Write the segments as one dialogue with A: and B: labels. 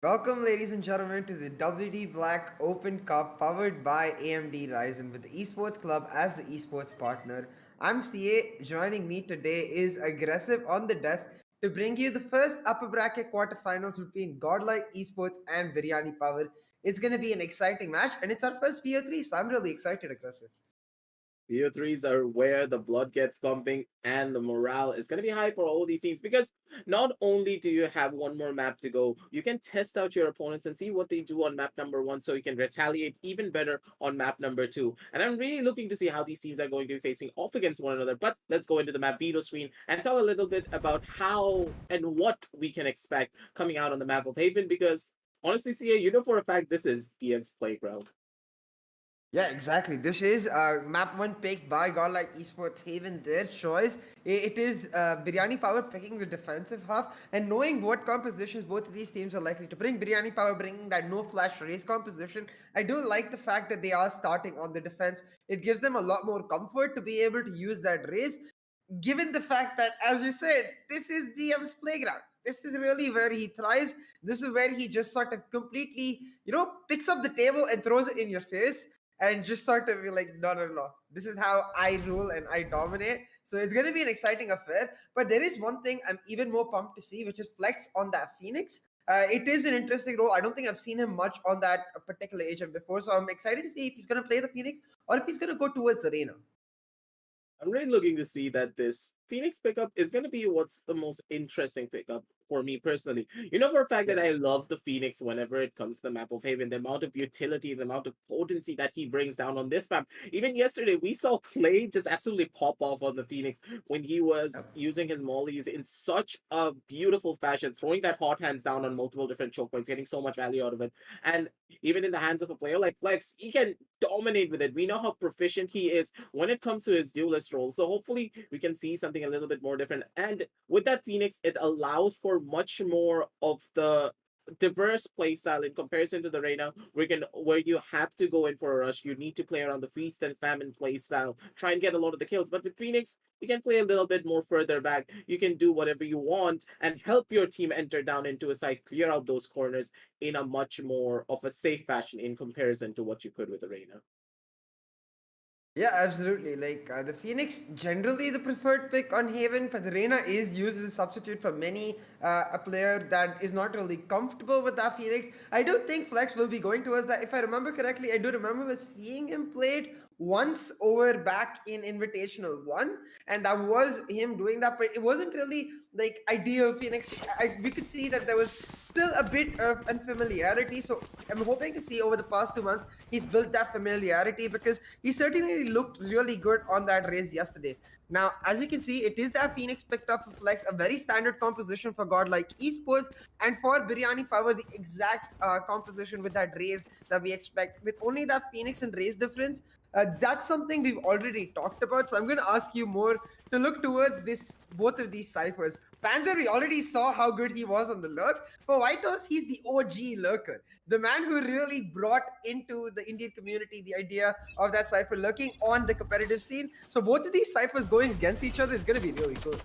A: Welcome, ladies and gentlemen, to the WD Black Open Cup powered by AMD Ryzen with the Esports Club as the esports partner. I'm CA. Joining me today is Aggressive on the desk to bring you the first upper bracket quarterfinals between Godlike Esports and Biryani Power. It's going to be an exciting match, and it's our first PO3, so I'm really excited, Aggressive.
B: BO3s are where the blood gets pumping and the morale is going to be high for all these teams because not only do you have one more map to go, you can test out your opponents and see what they do on map number 1 so you can retaliate even better on map number 2. And I'm really looking to see how these teams are going to be facing off against one another. But let's go into the map veto screen and talk a little bit about how and what we can expect coming out on the map of Haven because honestly, CA, you know for a fact this is DM's playground.
A: Yeah, exactly. This is map one picked by Godlike Esports Haven, their choice. It is Biryani Power picking the defensive half and knowing what compositions both of these teams are likely to bring. Biryani Power bringing that no flash race composition. I do like the fact that they are starting on the defense. It gives them a lot more comfort to be able to use that race, given the fact that, as you said, this is DM's playground. This is really where he thrives. This is where he just sort of completely, picks up the table and throws it in your face and just sort of be like, no, no, no. This is how I rule and I dominate. So it's going to be an exciting affair. But there is one thing I'm even more pumped to see, which is Flex on that Phoenix. It is an interesting role. I don't think I've seen him much on that particular agent before. So I'm excited to see if he's going to play the Phoenix or if he's going to go towards the Reyna.
B: I'm really looking to see that this Phoenix pickup is going to be what's the most interesting pickup for me personally. You know for a fact
A: Yeah.
B: that I love the Phoenix whenever it comes to the map of Haven, the amount of utility, the amount of potency that he brings down on this map. Even yesterday, we saw Clay just absolutely pop off on the Phoenix when he was using his mollies in such a beautiful fashion, throwing that hot hands down on multiple different choke points, getting so much value out of it. And even in the hands of a player like Flex, he can dominate with it. We know how proficient he is when it comes to his duelist role. So hopefully we can see something a little bit more different. And with that Phoenix, it allows for much more of the diverse playstyle in comparison to the Reyna, where you have to go in for a rush. You need to play around the feast and famine playstyle, try and get a lot of the kills. But with Phoenix, you can play a little bit more further back. You can do whatever you want and help your team enter down into a site, clear out those corners in a much more of a safe fashion in comparison to what you could with the Reyna.
A: Yeah, absolutely. Like the Phoenix, generally the preferred pick on Haven, but the Reyna is used as a substitute for many a player that is not really comfortable with that Phoenix. I do think Flex will be going towards that. If I remember correctly, I do remember seeing him played once over back in Invitational 1, and that was him doing that, but it wasn't really like ideal Phoenix. We could see that there was still a bit of unfamiliarity. So I'm hoping to see over the past 2 months he's built that familiarity because he certainly looked really good on that race yesterday. Now, as you can see, it is that Phoenix picked up for Flex, a very standard composition for Godlike Esports, and for Biryani Power, the exact composition with that race that we expect, with only that Phoenix and race difference. That's something we've already talked about. So I'm going to ask you more to look towards this, both of these ciphers. Panzer, we already saw how good he was on the lurk. For Whitehorse, he's the OG lurker, the man who really brought into the Indian community the idea of that cipher lurking on the competitive scene. So both of these ciphers going against each other is going to be really cool.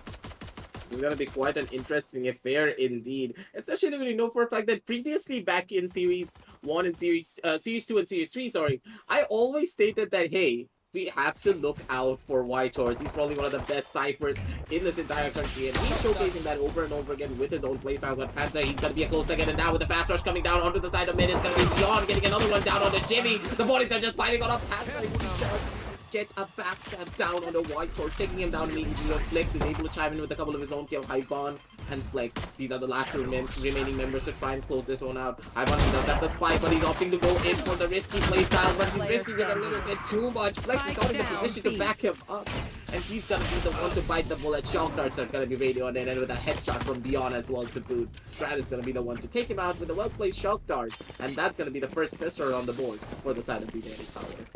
B: This is going to be quite an interesting affair indeed. Especially when you know for a fact that previously back in Series 1 and Series 2 and Series 3, sorry, I always stated that, hey, we have to look out for Whitehorse. He's probably one of the best ciphers in this entire country, and he's showcasing that over and over again with his own playstyles on Panzer. He's going to be a close second, and now with the fast rush coming down onto the side of mid, it's going to be Beyond getting another one down on the Jimmy. The bodies are just piling on up. Panzer, get a backstab down on the Whitehorse, taking him down immediately. Flex is able to chime in with a couple of his own kills. Hyban and Flex, these are the last two remaining members to try and close this one out. Hyban does have the spike, but he's opting to go in for the risky playstyle, but he's risking it a little bit too much. Flex is not in the position to back him up, and he's gonna be the one to bite the bullet. Shock darts are gonna be ready on it, and with a headshot from Beyond as well to boot. Strat is gonna be the one to take him out with a well-placed shock dart, and that's gonna be the first pisser on the board for the side of Biryani Power.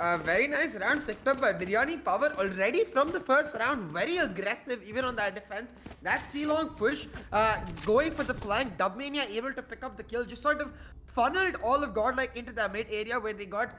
A: A very nice round picked up by Biryani. Power already from the first round, very aggressive even on that defense. That C-long push, going for the flank. Dubmania able to pick up the kill, just sort of funneled all of Godlike into the mid area where they got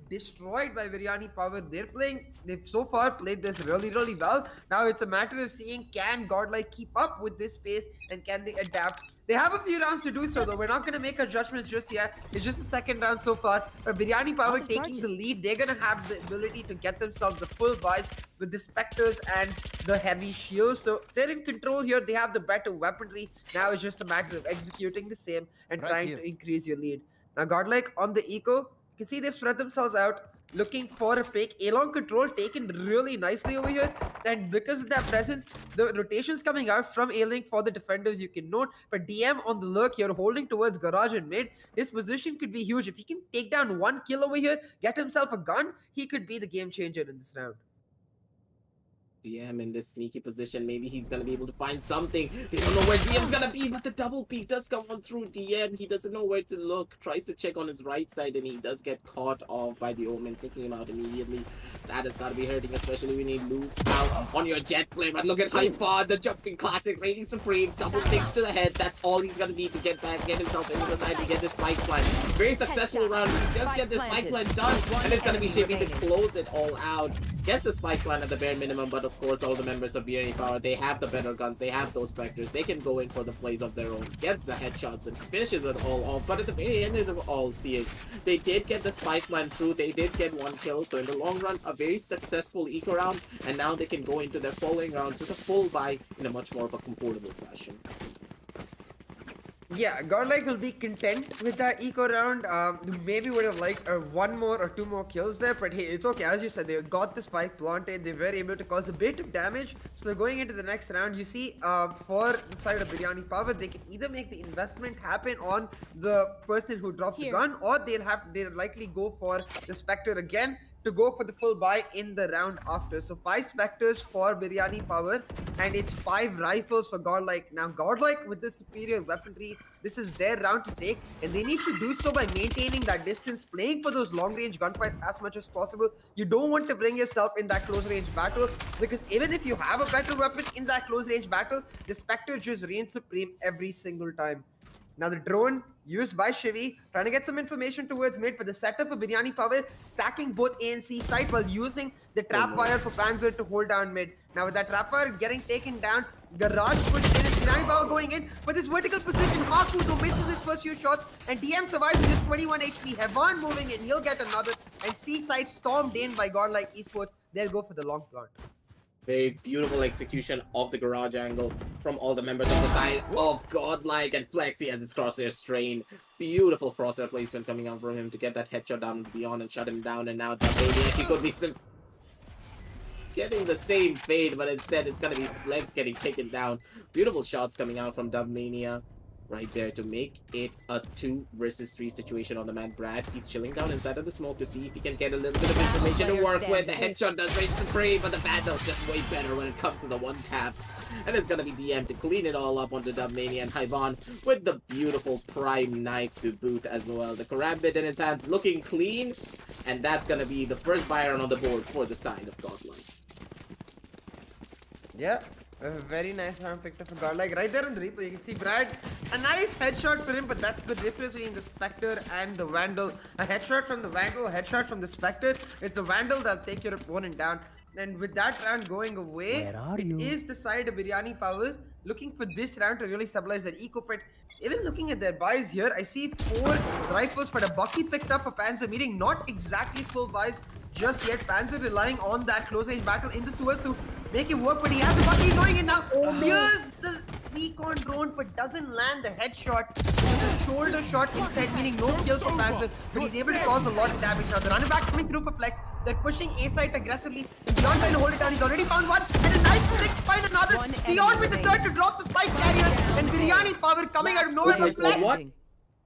A: destroyed by Biryani Power. They've so far played this really, really well. Now it's a matter of seeing can Godlike keep up with this pace and can they adapt. They have a few rounds to do so, though. We're not going to make our judgments just yet. It's just the second round so far. But Biryani Power taking the lead. They're going to have the ability to get themselves the full buys with the Spectres and the heavy shields. So they're in control here. They have the better weaponry. Now it's just a matter of executing the same and trying to increase your lead. Now, Godlike on the eco. You can see they've spread themselves out, looking for a pick. A-long control taken really nicely over here. And because of that presence, the rotations coming out from A-Link for the defenders, you can note. But DM on the lurk here, holding towards Garage and mid. His position could be huge. If he can take down one kill over here, get himself a gun, he could be the game changer in this round.
B: DM in this sneaky position. Maybe he's gonna be able to find something. They don't know where DM's gonna be, but the double peek does come on through DM. He doesn't know where to look. Tries to check on his right side, and he does get caught off by the Omen, taking him out immediately. That has gotta be hurting, especially when he loses out on your jet plane. But look at Hyper, the jumping classic, reigning supreme, double sticks to the head. That's all he's gonna need to get back, get himself into the side to get this spike plan. Very successful round. He just gets this spike plan done, and it's gonna be Shivy to close it all out. Gets the spike plan at the bare minimum, but of course all the members of Biryani Power, they have the better guns, they have those Spectres, they can go in for the plays of their own, gets the headshots and finishes it all off. But at the very end of it all, see it, they did get the spike plan through, they did get one kill, so in the long run, a very successful eco round, and now they can go into their following rounds with a full buy in a much more of a comfortable fashion.
A: Yeah, Godlike will be content with that eco round. Maybe would have liked one more or two more kills there, but hey, it's okay. As you said, they got the spike planted. They were able to cause a bit of damage. So they're going into the next round. You see, for the side of Biryani Power, they can either make the investment happen on the person who dropped the gun, or they'll likely go for the Spectre again to go for the full buy in the round after. So 5 Spectres for Biryani Power, and it's 5 rifles for Godlike. Now Godlike with the superior weaponry, this is their round to take, and they need to do so by maintaining that distance, playing for those long range gunfights as much as possible. You don't want to bring yourself in that close range battle, because even if you have a better weapon in that close range battle, the Spectre just reigns supreme every single time. Now the drone used by Shivy, trying to get some information towards mid, but the setup for Biryani Power, stacking both A and C side while using the trap wire for Panzer to hold down mid. Now with that trap wire getting taken down, Garage push in, Biryani Power going in, but this vertical position, Haku though misses his first few shots, and DM survives with just 21 HP. Hevan moving in, he'll get another, and C side stormed in by Godlike Esports. They'll go for the long plant.
B: Very beautiful execution of the garage angle from all the members on the side of Godlike, and Flexi has his crosshair strain. Beautiful crosshair placement coming out from him to get that headshot down beyond and shut him down. And now he could be getting the same fade, but instead it's gonna be Flex getting taken down. Beautiful shots coming out from Dubmania right there to make it a 2 versus 3 situation on the man Brad. He's chilling down inside of the smoke to see if he can get a little bit of information to work with. The headshot does reign supreme, but the Vandal's just way better when it comes to the one taps. And it's gonna be DM to clean it all up onto Dubmania, and Hyvan with the beautiful prime knife to boot as well. The Karambit in his hands looking clean, and that's gonna be the first buyer on the board for the side of Godlike.
A: Yeah. A very nice round picked up for Godlike. Right there on the replay, you can see Brad. A nice headshot for him, but that's the difference between the Spectre and the Vandal. A headshot from the Vandal, a headshot from the Spectre. It's the Vandal that'll take your opponent down. And with that round going away, it is the side of Biryani Power looking for this round to really stabilize their eco pit. Even looking at their buys here, I see 4 rifles, but a Bucky picked up for Panzer, meaning not exactly full buys just yet. Panzer relying on that close range battle in the sewers to make him work, but he has the Bucky going in now. Here's the recon drone, but doesn't land the headshot. The shoulder shot instead, meaning no kill for Panzer, but he's able to cause a lot of damage. Now the running back coming through for Flex. They're pushing A side aggressively. Beyond trying to hold it down. He's already found one, and a nice flick to find another. Beyond with the third to drop the spike carrier, and Biryani Power coming out of nowhere from Flex.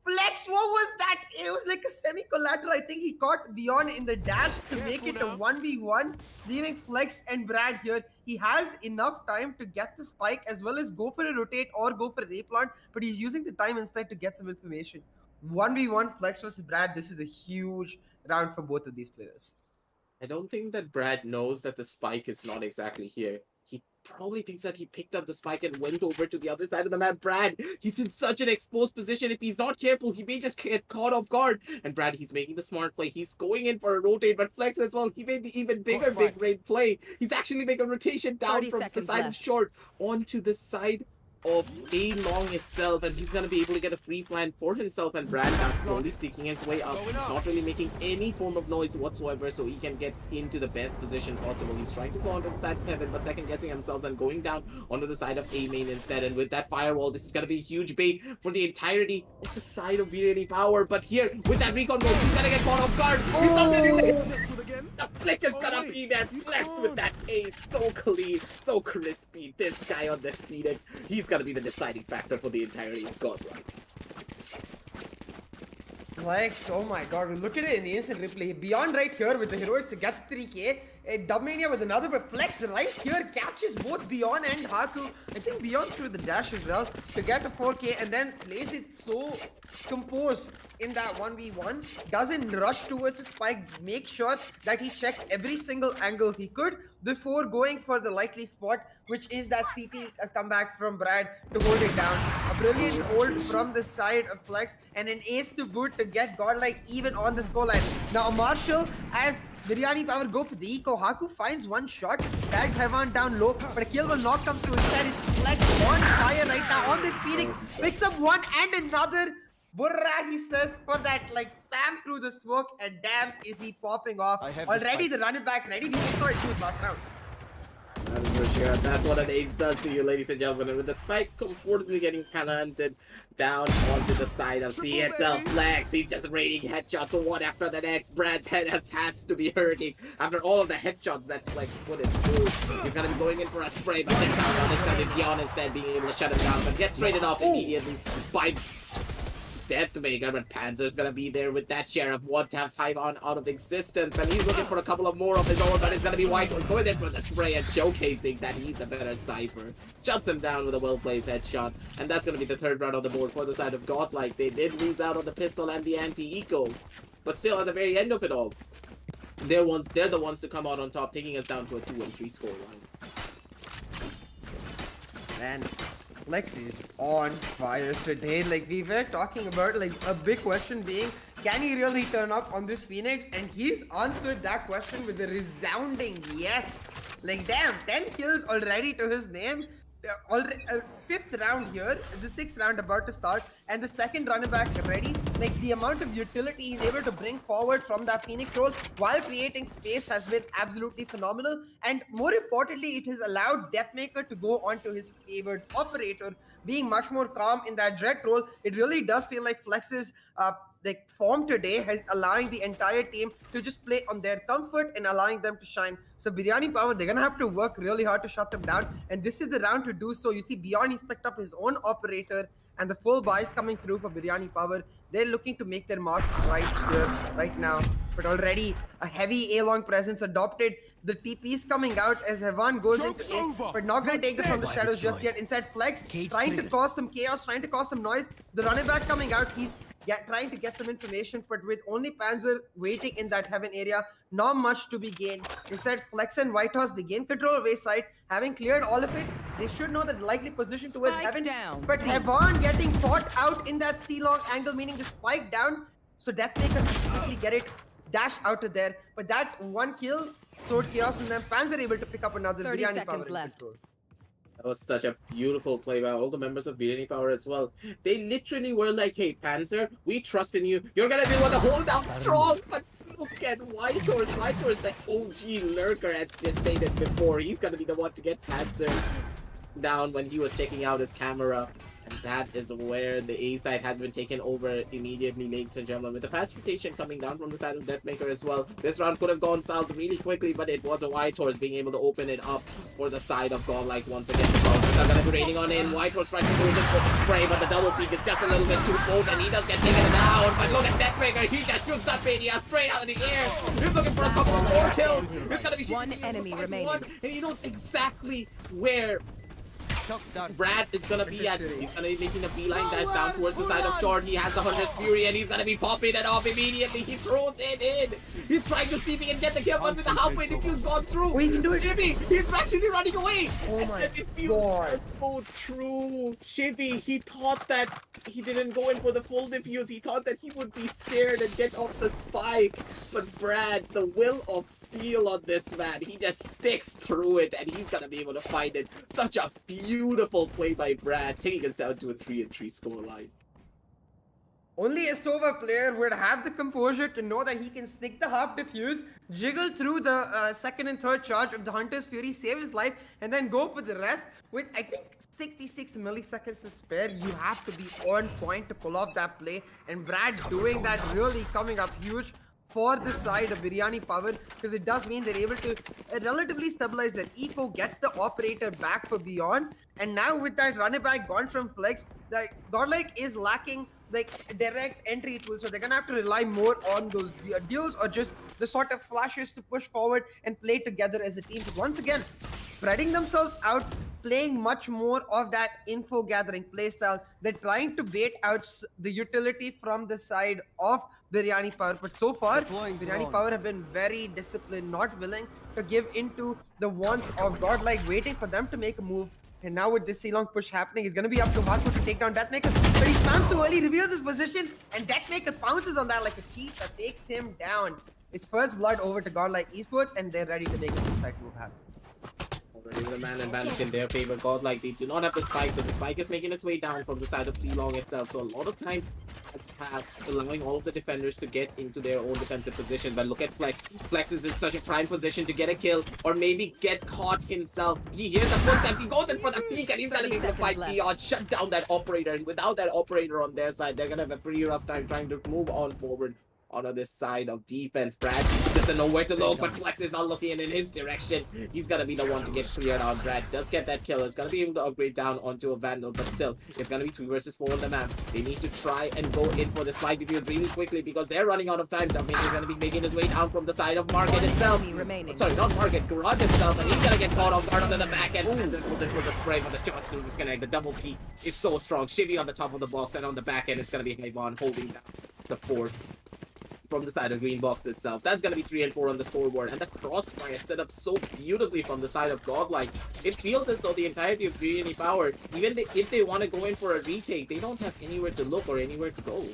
A: Flex, what was that? It was like a semi-collateral. I think he caught Beyond in the dash to make it a 1v1, leaving Flex and Brad here. He has enough time to get the spike as well as go for a rotate or go for a replant, but he's using the time instead to get some information. 1v1 Flex versus Brad. This is a huge round for both of these players.
B: I don't think that Brad knows that the spike is not exactly here. He probably thinks that he picked up the spike and went over to the other side of the map. Brad, he's in such an exposed position. If he's not careful, he may just get caught off guard. And Brad, he's making the smart play. He's going in for a rotate, but Flex as well. He made the even bigger big raid play. He's actually making a rotation down
C: 30
B: from the
C: seconds
B: side of
C: left.
B: short onto the side of A long itself, and he's gonna be able to get a free plan for himself. And Brad now slowly seeking his way up, not really making any form of noise whatsoever, so he can get into the best position possible. He's trying to go onto the side of Heaven, but second guessing himself and going down onto the side of A main instead. And with that firewall, this is gonna be a huge bait for the entirety of the side of Biryani Power. But here, with that recon mode, he's gonna get caught off guard. He's not really the flick is gonna be there. Flex with that ace. So clean, so crispy. This guy on this Phoenix, he's gonna be the deciding factor for the entirety of Godlike.
A: Flex, oh my god, look at it in the instant replay. Beyond right here with the heroics to get 3k. Dubmania with another, but Flex right here catches both Beyond and Haku. I think Beyond threw the dash as well to get a 4k and then plays it so composed in that 1v1. Doesn't rush towards the spike, make sure that he checks every single angle he could before going for the likely spot, which is that CT comeback from Brad to hold it down. A brilliant hold from the side of Flex and an ace to boot to get Godlike even on the scoreline. Now Marshall, as Biryani Power go for the eco, Haku finds one shot, tags Heaven down low, but a kill will not come through. Instead, it's Flex on fire right now on this Phoenix, picks up one and another. Burra, he says, for that like spam through the smoke, and damn is he popping off. Already the running back ready, we saw it choose last round.
B: That is for sure. That's what an ace does to you, ladies and gentlemen. And with the spike comfortably getting planted down onto the side of C itself, Flex, he's just raining headshots one after the next. Brad's head has to be hurting after all of the headshots that Flex put in. He's gonna be going in for a spray, but this time it's gonna be Beyond instead being able to shut him down, but gets traded off immediately by Deathmaker, but Panzer's gonna be there with that sheriff. One taps Hive on out of existence, and he's looking for a couple of more of his own, but it's gonna be White Horse going in for the spray and showcasing that he's the better Cypher. Shuts him down with a well-placed headshot, and that's gonna be the third round on the board for the side of Godlike. They did lose out on the pistol and the anti-eco, but still at the very end of it all, they're the ones to come out on top, taking us down to a 2-3 score line.
A: Man, Flex is on fire today. Like we were talking about, like a big question being, can he really turn up on this Phoenix? And he's answered that question with a resounding yes. Like damn, 10 kills already to his name. Already, fifth round here, the sixth round about to start, and the second running back ready. Like the amount of utility he's able to bring forward from that Phoenix role while creating space has been absolutely phenomenal. And more importantly, it has allowed Deathmaker to go on to his favored operator, being much more calm in that Dread role. It really does feel like Flex's like form today has allowing the entire team to just play on their comfort and allowing them to shine. So Biryani Power, they're gonna have to work really hard to shut them down, and this is the round to do so. You see Beyond, he's picked up his own operator, and the full buys coming through for Biryani Power. They're looking to make their mark right here, right now. But already a heavy A-long presence adopted. The TP's coming out as Hevan goes into A, but not gonna take this from the shadows just yet. Inside Flex, trying to cause some chaos, trying to cause some noise. The running back coming out, he's trying to get some information, but with only Panzer waiting in that Heaven area, not much to be gained. Instead, Flex and Whitehorse, they gain control of A side, having cleared all of it. They should know the likely position towards
C: Spike
A: Heaven,
C: down,
A: but
C: C.
A: Heaven getting caught out in that C-long angle, meaning the spike down, so Deathmaker can quickly get it, dash out of there. But that one kill sowed chaos, and then Panzer able to pick up another
C: 30
A: Biryani
C: seconds
A: Power in
C: left.
A: control.
B: That was such a beautiful play by all the members of Biryani Power as well. They literally were like, hey, Panzer, we trust in you. You're going to be able to hold out strong. But look at Whitehorse. Whitehorse, the OG lurker, as just stated before. He's going to be the one to get Panzer down when he was checking out his camera. And that is where the A side has been taken over immediately, ladies and gentlemen. With the fast rotation coming down from the side of Deathmaker as well. This round could have gone south really quickly, but it was a Whitehorse being able to open it up for the side of Godlike once again. They're going to be raining on in. Whitehorse tries to move it for the spray, but the double peak is just a little bit too cold, and he does get taken down. But look at Deathmaker. He just shoots that Mania straight out of the air. He's looking for a couple of more kills. It's going to be
C: One enemy remaining.
B: and he knows exactly where Brad is gonna be at, he's gonna be making a beeline dash down towards the side of Short. He has the Hunter's Fury and he's gonna be popping it off immediately. He throws it in. He's trying to see if he can get the kill, but with the halfway defuse gone through.
A: Oh, he can do it.
B: Jimmy, he's actually running away.
A: Oh
B: And
A: my
B: the defuse
A: God.
B: go through. Shivy, he thought that he didn't go in for the full defuse. He thought that he would be scared and get off the spike. But Brad, the will of steel on this man, he just sticks through it and he's gonna be able to find it. Such a beautiful play by Brad, taking us down to a 3-3 scoreline.
A: Only a Sova player would have the composure to know that he can sneak the half defuse, jiggle through the second and third charge of the Hunter's Fury, save his life, and then go for the rest. With, I think, 66 milliseconds to spare, you have to be on point to pull off that play. And Brad doing that, really coming up huge for the side of Biryani Power, because it does mean they're able to relatively stabilize their eco, get the operator back for Beyond. And now with that running back gone from Flex, that Godlike is lacking like direct entry tools, so they're gonna have to rely more on those duels or just the sort of flashes to push forward and play together as a team. But once again, spreading themselves out, playing much more of that info gathering playstyle. They're trying to bait out the utility from the side of Biryani Power, but so far Biryani Power have been very disciplined, not willing to give into the wants of Godlike, waiting for them to make a move. And now with this C-long push happening, he's going to be up to Haku to take down Deathmaker. But he spams too early, reveals his position, and Deathmaker pounces on that like a cheat that takes him down. It's first blood over to Godlike Esports, and they're ready to make a suicide move happen.
B: Already the man and balance in their favor. Godlike, they do not have the spike, but the spike is making its way down from the side of C-long itself. So a lot of time has passed, allowing all of the defenders to get into their own defensive position. But look at Flex. Flex is in such a prime position to get a kill or maybe get caught himself. He hears the footsteps, he goes in for the peek, and he's gonna be able to fight Beyond, shut down that operator. And without that operator on their side, they're gonna have a pretty rough time trying to move on forward. On this side of defense, Brad doesn't know where to look, but Flex is not looking in his direction. He's gonna be the one to get cleared out. Brad does get that kill. It's gonna be able to upgrade down onto a Vandal, but still, it's gonna be 2 versus 4 on the map. They need to try and go in for the spike defuse really quickly because they're running out of time. Dumbmaker is gonna be making his way down from the side of Market itself. Sorry, not Market, Garage itself, and he's gonna get caught off guard onto the back end. And with the spray, but the shots to disconnect. The double key is so strong. Shivy on the top of the box, and on the back end, it's gonna be Hayvon holding down the fort from the side of green box itself. That's gonna be 3 and 4 on the scoreboard, and the crossfire set up so beautifully from the side of Godlike. It feels as though the entirety of Biryani Power, even if they want to go in for a retake, they don't have anywhere to look or anywhere to go.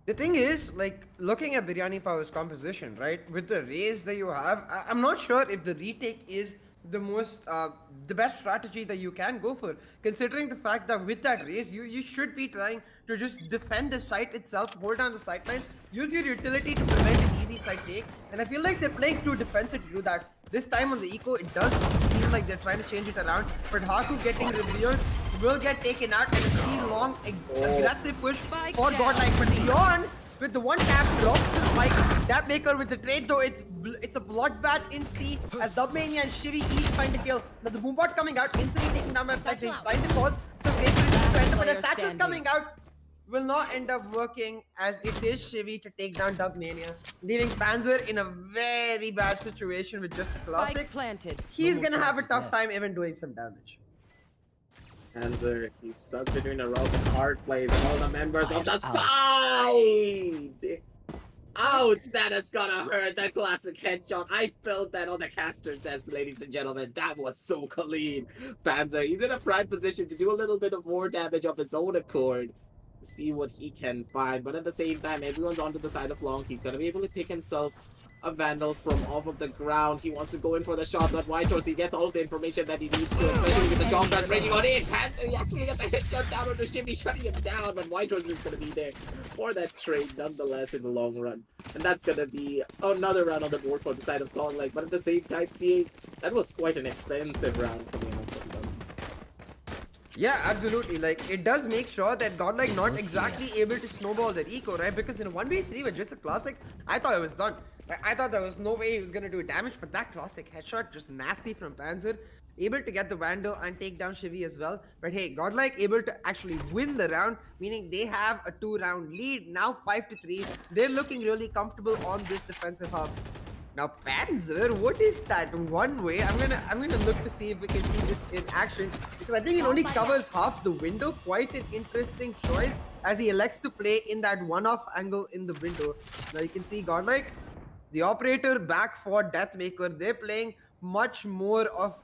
A: The thing is, like, looking at Biryani Power's composition, right, with the raise that you have, I'm not sure if the retake is the best strategy that you can go for, considering the fact that with that raise, you should be trying to just defend the site itself, hold down the sight lines, use your utility to prevent an easy site take, and I feel like they're playing too defensive to do that. This time on the eco, it does seem like they're trying to change it around, but Haku getting revealed will get taken out, and a C-long aggressive push for Godlike, but Beyond with the one tap drops the spike. Deathmaker with the trade, though it's a bloodbath in C as Dubmania and Shivy each find a kill. Now the boombot coming out, instantly taking down by Flex. He's trying to cause some great defense, but the satchels coming out will not end up working as it is Shivy to take down Dubmania, leaving Panzer in a very bad situation with just a classic. He's gonna have a tough time even doing some damage.
B: Panzer, he's stuck between a rock and hard plays and all the members of the side! Ouch, that is gonna hurt, that classic headshot. I felt that on the caster's desk, ladies and gentlemen. That was so clean. Panzer, he's in a prime position to do a little bit of more damage of his own accord. See what he can find, but at the same time, everyone's onto the side of Long. He's gonna be able to pick himself a Vandal from off of the ground. He wants to go in for the shot, but White Horse, he gets all of the information that he needs to, especially with the jump that's raging on in. Panzer, he actually gets a headshot down onto Shivy, shutting him down, but White Horse is going to be there for that trade nonetheless in the long run. And that's going to be another round on the board for the side of Godlike, but at the same time, CA, that was quite an expensive round coming out from them.
A: Yeah, absolutely. Like, it does make sure that Godlike not exactly able to snowball their eco, right? Because in a 1v3 with just a classic, I thought it was done. I thought there was no way he was going to do damage, but that classic headshot, just nasty from Panzer. Able to get the Vandal and take down Shivy as well. But hey, Godlike able to actually win the round, meaning they have a 2-round lead. Now 5-3. They're looking really comfortable on this defensive hub. Now Panzer, what is that? One way. I'm gonna look to see if we can see this in action because I think it only covers half the window. Quite an interesting choice as he elects to play in that one-off angle in the window. Now you can see Godlike, the operator back for Deathmaker. They're playing much more of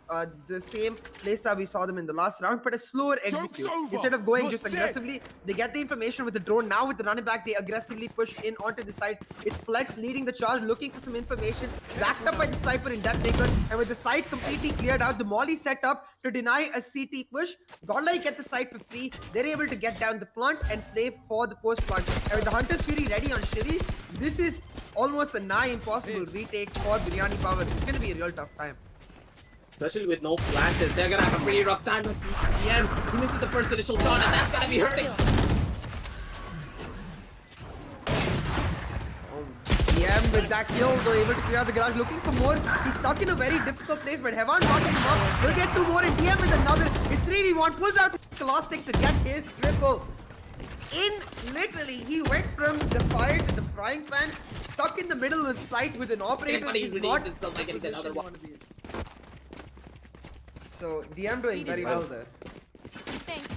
A: the same place that we saw them in the last round, but a slower execute. Instead of going just aggressively, they get the information with the drone. Now with the running back, they aggressively push in onto the side. It's Flex leading the charge, looking for some information, backed up by the sniper in Deathmaker, and with the site completely cleared out, the molly set up to deny a CT push. Godlike get the site for free. They're able to get down the plant and play for the post plant. And with the Hunter's Fury ready on Shiri, this is almost a nigh impossible retake for Biryani Power. It's going to be a real tough time.
B: Especially with no flashes, they're gonna have a pretty rough time with DM. He misses the first initial shot, and that's gonna be hurting.
A: DM with that kill, though, able to clear out the garage, looking for more. He's stuck in a very difficult place, but Heavan got him up. Will get 2 more, and DM with another. It's 3v1, pulls out the last stick to get his triple. Literally, he went from the fire to the frying pan, stuck in the middle of the site with an operator.
B: He's not himself like it's another one.
A: So DM doing very well there.
C: Thanks.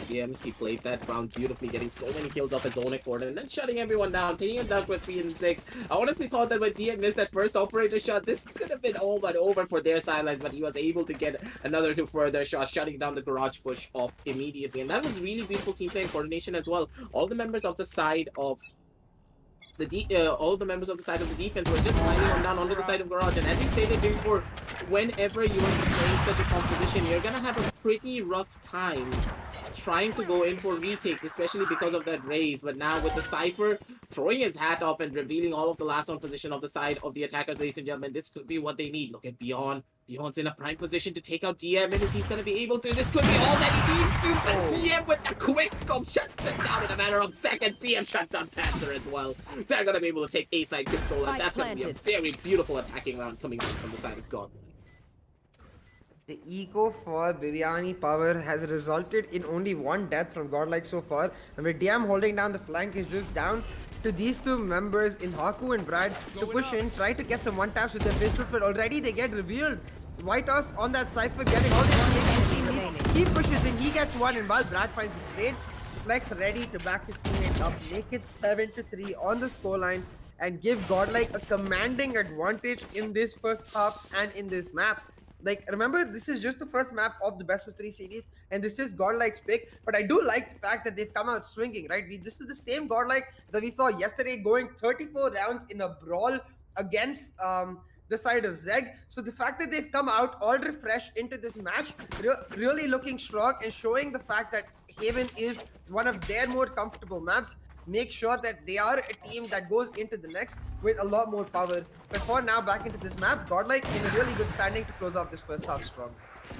B: DM, he played that round beautifully, getting so many kills off his own accord, and then shutting everyone down, taking a dunk with 3 and 6. I honestly thought that when DM missed that first operator shot, this could have been all but over for their sidelines, but he was able to get another 2 further shots, shutting down the garage push off immediately. And that was really beautiful team play and coordination as well. All the members of the side of all the members of the side of the defense were just piling on down onto the side of garage. And as you stated before, whenever you are playing such a composition, you're gonna have a pretty rough time trying to go in for retakes, especially because of that raise. But now with the Cypher throwing his hat off and revealing all of the last on position of the side of the attackers, ladies and gentlemen, this could be what they need. Look at Beyond. Beyond's in a prime position to take out DM, and if he's going to be able to, this could be all that he needs to. But DM with the quick scope shuts him down in a matter of seconds. DM shuts down Panzer as well. They're going to be able to take A-side control, and that's going to be a very beautiful attacking round coming out from the side of Godlike.
A: The eco for Biryani Power has resulted in only 1 death from Godlike so far, and with DM holding down the flank, is just down to these 2 members in Haku and Brad to push in, try to get some 1-taps with their pistols, but already they get revealed. White House on that Cypher getting all the information he needs. He pushes in, he gets 1, and while Brad finds a trade, Flex ready to back his teammate up, make it 7-3 on the scoreline, and give Godlike a commanding advantage in this first half and in this map. Like, remember, this is just the first map of the best of 3 series, and this is Godlike's pick. But I do like the fact that they've come out swinging, right? This is the same Godlike that we saw yesterday, going 34 rounds in a brawl against the side of Zeg. So the fact that they've come out all refreshed into this match, really looking strong and showing the fact that Haven is one of their more comfortable maps, make sure that they are a team that goes into the next with a lot more power. But for now, back into this map, Godlike in a really good standing to close off this first half strong.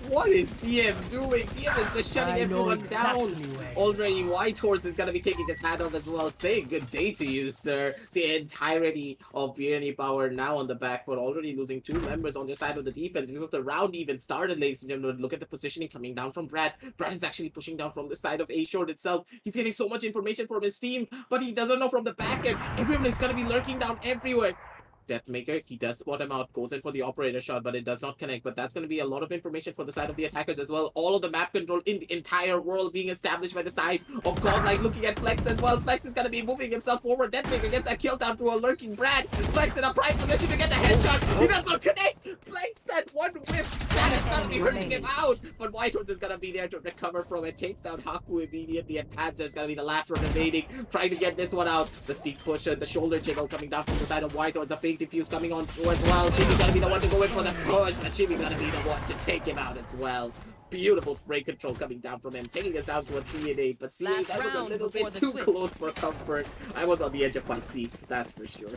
B: What is DM doing? DM is just shutting everyone down. Already, White Horse is going to be taking his hat off as well. Say good day to you, sir. The entirety of Biryani Power now on the back foot, already losing 2 members on their side of the defense. Before the round even started, ladies and gentlemen, look at the positioning coming down from Brad. Brad is actually pushing down from the side of A-Short itself. He's getting so much information from his team, but he doesn't know from the back end. Everyone is going to be lurking down everywhere. Deathmaker, he does spot him out, goes in for the operator shot, but it does not connect. But that's going to be a lot of information for the side of the attackers as well. All of the map control in the entire world being established by the side of Godlike, looking at Flex as well. Flex is going to be moving himself forward. Deathmaker gets a kill down to a lurking Brad. Flex in a prime position to get the headshot. He does not connect. Flex that one whiff. That is going to be hurting him out. But Whitehorse is going to be there to recover from it. Takes down Haku immediately, and Panzer is going to be the last one remaining. Trying to get this one out. The sneak push and the shoulder jiggle coming down from the side of Whitehorse. The fake diffuse coming on through as well. Jimmy's gonna be the one to go in for the push, but Jimmy's gonna be the one to take him out as well. Beautiful spray control coming down from him, taking us out to a 3-8. But see, that was a little bit too close for comfort. I was on the edge of my seats, that's for sure.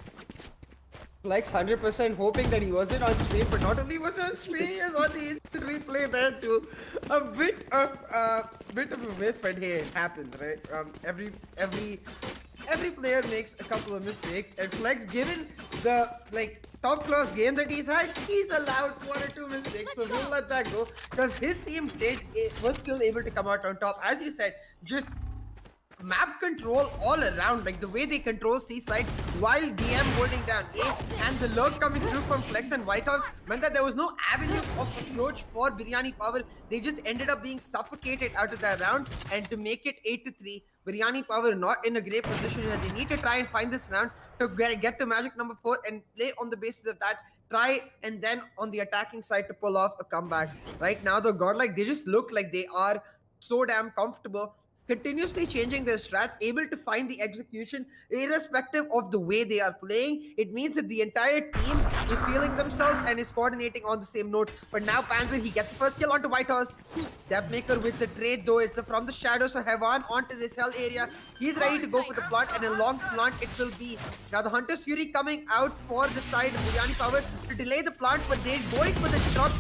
A: Flex 100% hoping that he wasn't on stream, but not only was he on stream, he was on the instant replay there too. A bit of a whiff, and hey, it happens, right? Every player makes a couple of mistakes, and Flex, given the top class game that he's had, he's allowed 1 or 2 mistakes, so we'll let that go because his team was still able to come out on top. As you said, just map control all around, like the way they control Seaside while DM holding down A, and the lurk coming through from Flex and Whitehouse meant that there was no avenue of approach for Biryani Power. They just ended up being suffocated out of that round, and to make it 8-3, Biryani Power not in a great position here. They need to try and find this round to get to magic number 4 and play on the basis of that. Try and then on the attacking side to pull off a comeback. Right now, the Godlike, they just look like they are so damn comfortable, continuously changing their strats, able to find the execution irrespective of the way they are playing. It means that the entire team is feeling themselves and is coordinating on the same note. But now Panzer, he gets the first kill onto Whitehorse. Depthmaker with the trade though. It's from the shadows of Heaven onto this hell area. He's ready to go for the plant, and a long plant it will be. Now the Hunter's Fury coming out for the side of Biryani Power to delay the plant, but they're going for the drop.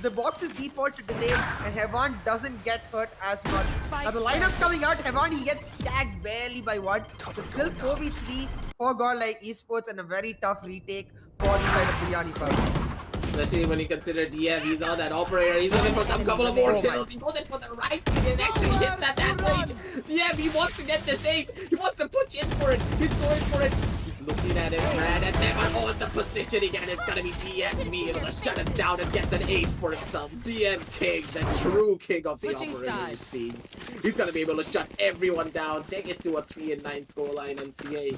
A: The box is default to delay, and Heaven doesn't get hurt as much. Now the lineup's coming out. Heaven, he gets tagged barely by one. So still 4v3 for Godlike Esports, and a very tough retake for the side of Biryani Power.
B: Especially when you consider DM, he's on that operator, he's looking for some couple of more kills, he goes in for the right thing and actually hits at that range. DM, he wants to get this ace, he wants to push in for it, he's going for it. He's looking at it, man, and then holds the positioning, and it's gonna be DM being able to shut him down and gets an ace for himself. DM King, the true king of the operator, it seems. He's gonna be able to shut everyone down, take it to a 3-9 scoreline, and CA.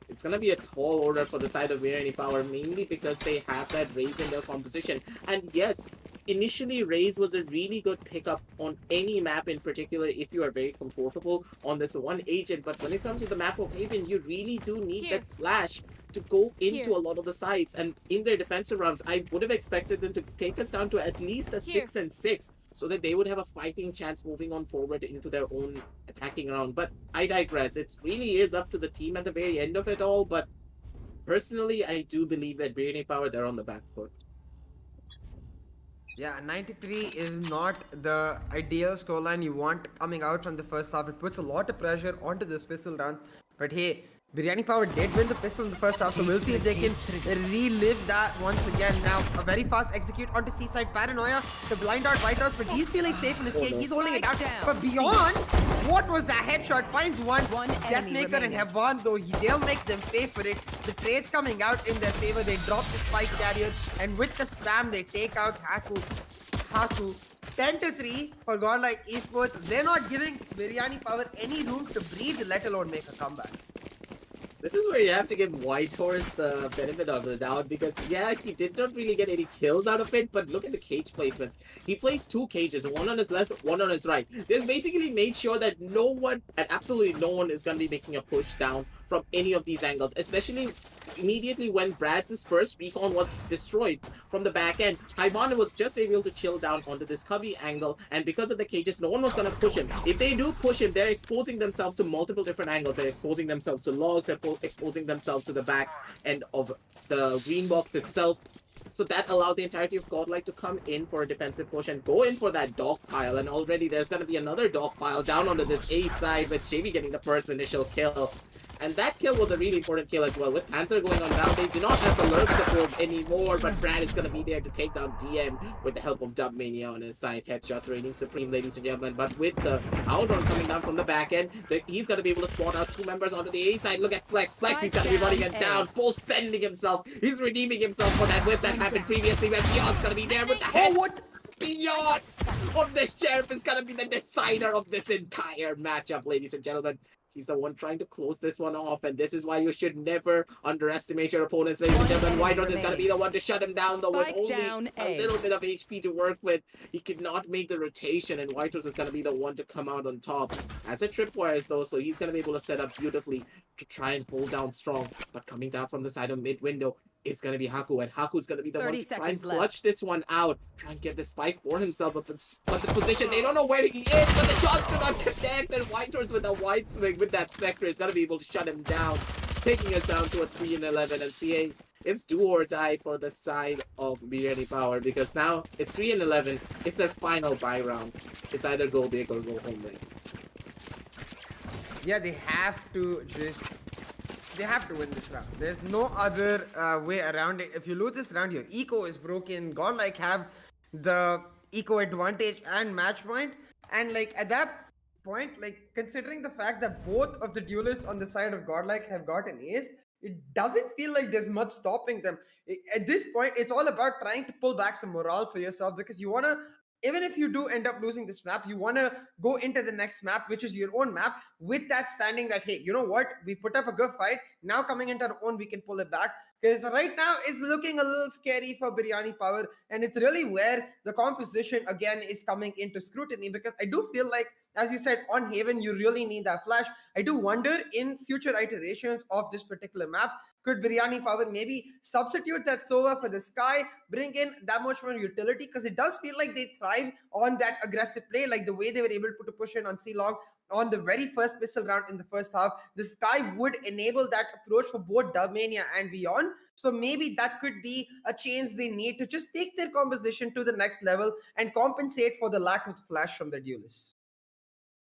B: It's gonna be a tall order for the side of Biryani Power, mainly because they have that Raze in their composition. And yes, initially Raze was a really good pickup on any map in particular if you are very comfortable on this one agent. But when it comes to the map of Haven, you really do need that flash to go into a lot of the sides. And in their defensive rounds, I would have expected them to take us down to at least a 6-6. So that they would have a fighting chance moving on forward into their own attacking round. But I digress. It really is up to the team at the very end of it all. But personally, I do believe that Biryani Power, they're on the back foot.
A: Yeah, 93 is not the ideal scoreline you want coming out from the first half. It puts a lot of pressure onto this pistol round. But hey, Biryani Power did win the pistol in the first half, so we'll see if they can relive that once again. Now, a very fast execute onto Seaside. Paranoia to blind out Whitehouse, but he's feeling safe in his cage. He's holding it down. But beyond, what was that headshot? Finds one Deathmaker and Heaven, though they'll make them pay for it. The trade's coming out in their favor. They drop the spike carrier, and with the spam, they take out Haku. 10-3 for Godlike Esports. They're not giving Biryani Power any room to breathe, let alone make a comeback.
B: This is where you have to give Whitehorse the benefit of the doubt because, yeah, he did not really get any kills out of it, but look at the cage placements. He placed 2 cages, one on his left, one on his right. This basically made sure that no one, and absolutely no one, is going to be making a push down from any of these angles, especially immediately when Brad's first recon was destroyed from the back end. Ivan was just able to chill down onto this cubby angle, and because of the cages, no one was going to push him. If they do push him, they're exposing themselves to multiple different angles. They're exposing themselves to logs, they're exposing themselves to the back end of the green box itself. So that allowed the entirety of Godlike to come in for a defensive push and go in for that dog pile. And already there's going to be another dog pile down onto this A side with JV getting the first initial kill. And that kill was a really important kill as well. With Panzer going on down, they do not have the lurk support anymore, but Brad is going to be there to take down DM with the help of Dubmania on his side. Headshots reigning supreme, ladies and gentlemen. But with the Aldron coming down from the back end, he's going to be able to spot out 2 members onto the A side. Look at Flex. Flex, he's going to be running it down, full sending himself. He's redeeming himself for that whip that happened previously where Beyond's going to be there with the head.
A: What?
B: Beyond of the Sheriff is going to be the decider of this entire matchup, ladies and gentlemen. He's the one trying to close this one off, and this is why you should never underestimate your opponents, ladies and gentlemen. Whitehorse is going to be the one to shut him down, though, with only a little bit of HP to work with. He could not make the rotation, and Whitehorse is going to be the one to come out on top. As a tripwires, though, so he's going to be able to set up beautifully to try and hold down strong. But coming down from the side of mid-window, it's going to be Haku, and Haku's going to be the one to try and clutch this one out, try and get the spike for himself, but the position, they don't know where he is, but the shots do not connect, and Whitehorse with a wide swing with that Spectre is going to be able to shut him down, taking us down to a 3-11, and CA, it's do or die for the side of Biryani Power, because now it's 3-11, it's their final buy round. It's either go big or go home big.
A: Yeah, they have to win this round. There's no other way around it. If you lose this round, your eco is broken. Godlike have the eco advantage and match point, and like at that point, like considering the fact that both of the duelists on the side of Godlike have got an ace, it doesn't feel like there's much stopping them. At this point, it's all about trying to pull back some morale for yourself because you want to, even if you do end up losing this map, you want to go into the next map, which is your own map, with that standing that, hey, you know what? We put up a good fight. Now coming into our own, we can pull it back. Because right now it's looking a little scary for Biryani Power, and it's really where the composition again is coming into scrutiny. Because I do feel like, as you said, on Haven, you really need that flash. I do wonder in future iterations of this particular map, could Biryani Power maybe substitute that Sova for the Sky, bring in that much more utility? Because it does feel like they thrive on that aggressive play, like the way they were able to push in on C Long on the very first pistol round in the first half. The Sky would enable that approach for both Dubmania and beyond. So maybe that could be a change they need to just take their composition to the next level and compensate for the lack of the flash from the duelists.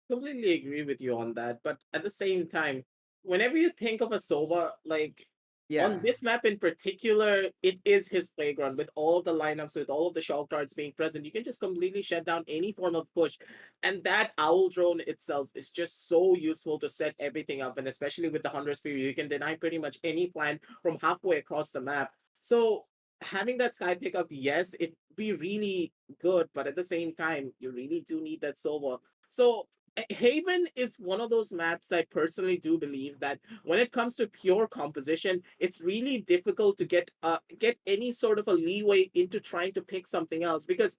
B: Completely agree with you on that. But at the same time, whenever you think of a Sova, like
A: Yeah.
B: on this map in particular, it is his playground with all of the lineups, with all of the shock darts being present. You can just completely shut down any form of push. And that owl drone itself is just so useful to set everything up. And especially with the 100 Sphere, you can deny pretty much any plan from halfway across the map. So having that sky pickup, yes, it'd be really good, but at the same time, you really do need that Sova. So Haven is one of those maps I personally do believe that when it comes to pure composition, it's really difficult to get any sort of a leeway into trying to pick something else because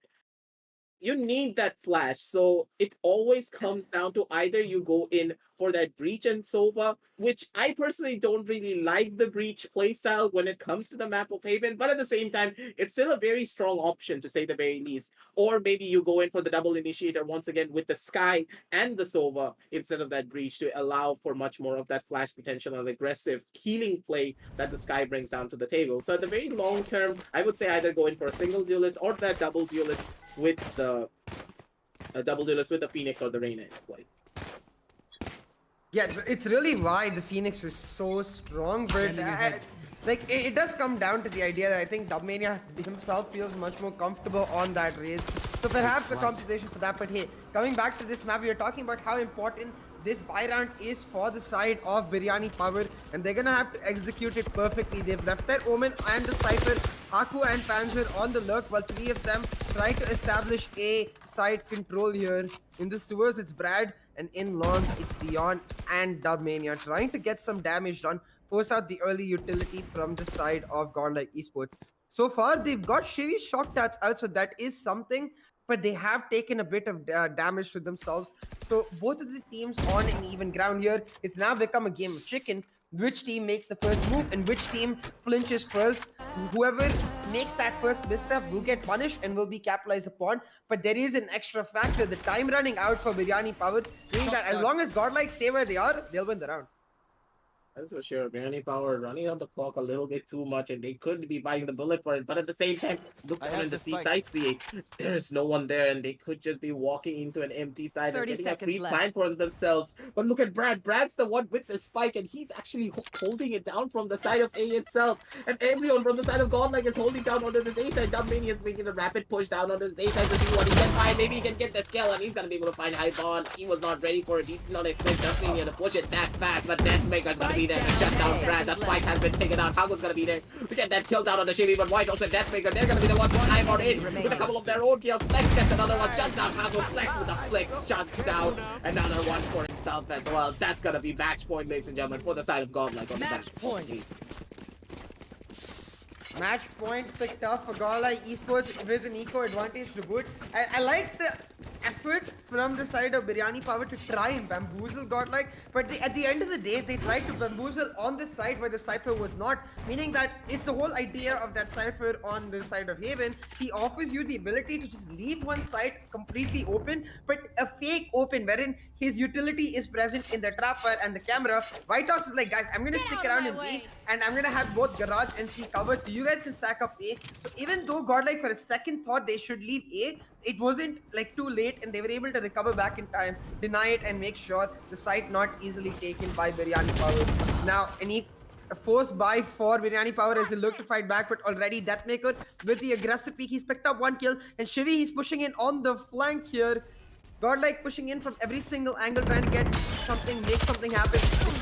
B: you need that flash. So it always comes down to either you go in for that breach and Sova, which I personally don't really like the breach playstyle when it comes to the map of Haven, but at the same time, it's still a very strong option to say the very least. Or maybe you go in for the double initiator once again with the Sky and the Sova instead of that breach to allow for much more of that flash potential and aggressive healing play that the Sky brings down to the table. So at the very long term, I would say either go in for a single duelist or that double duelist with the double duelist with the Phoenix or the Reyna in play.
A: Yeah, it's really why the Phoenix is so strong, but like it does come down to the idea that I think Dubmania himself feels much more comfortable on that race. So perhaps a compensation for that. But hey, coming back to this map, we are talking about how important this buy round is for the side of Biryani Power, and they're gonna have to execute it perfectly. They've left their Omen and the Cypher, Haku and Panzer on the lurk, while three of them try to establish a side control here. In the sewers, it's Brad, and in long, it's Dion and Dubmania trying to get some damage done, force out the early utility from the side of Godlike Esports. So far, they've got Shivy shock darts out, so that is something, but they have taken a bit of damage to themselves. So both of the teams on an even ground here. It's now become a game of chicken. Which team makes the first move and which team flinches first? Whoever makes that first misstep will get punished and will be capitalized upon. But there is an extra factor: the time running out for Biryani Power, meaning that as long as Godlike stay where they are, they'll win the round.
B: That's for sure. Biryani Power running on the clock a little bit too much, and they could be biting the bullet for it. But at the same time, look down in the seaside, see there is no one there, and they could just be walking into an empty side and getting a free plan for themselves. But look at Brad. Brad's the one with the spike, and he's actually holding it down from the side of A itself. And everyone from the side of Godlike is holding down onto this A side. Dubmania is making a rapid push down onto this A side to see what he can find. Maybe he can get the skill, and he's gonna be able to find high bond. He was not ready for it. He did not expect Dubmania to push it that fast, but Deathmaker's gonna be there to shut down Brad. That spike has been taken out. Hago's gonna be there to get that kill down on the Shivy, but White also Deathmaker. They're gonna be the ones to time on in with a couple of their own kills. Flex gets another one, shuts down Hago. Flex with a flick, shuts down another one for himself as well. That's gonna be match point, ladies and gentlemen, for the side of Godlike on the match point.
A: Match point picked up for Godlike Esports with an eco advantage to boot. I like the effort from the side of Biryani Power to try and bamboozle Godlike, but at the end of the day, they tried to bamboozle on the side where the Cypher was not, meaning that it's the whole idea of that Cypher on the side of Haven. He offers you the ability to just leave one side completely open, but a fake open wherein his utility is present in the trapper and the camera. White House is like, guys, I'm gonna stick around in B, and I'm gonna have both Garage and C covered, so you guys can stack up A. So even though Godlike for a second thought they should leave A, it wasn't like too late, and they were able to recover back in time, deny it, and make sure the site not easily taken by Biryani Power. Now, a force buy for Biryani Power as they look to fight back, but already Deathmaker with the aggressive peak, he's picked up one kill, and Shivy, he's pushing in on the flank here. Godlike pushing in from every single angle, trying to get something, make something happen.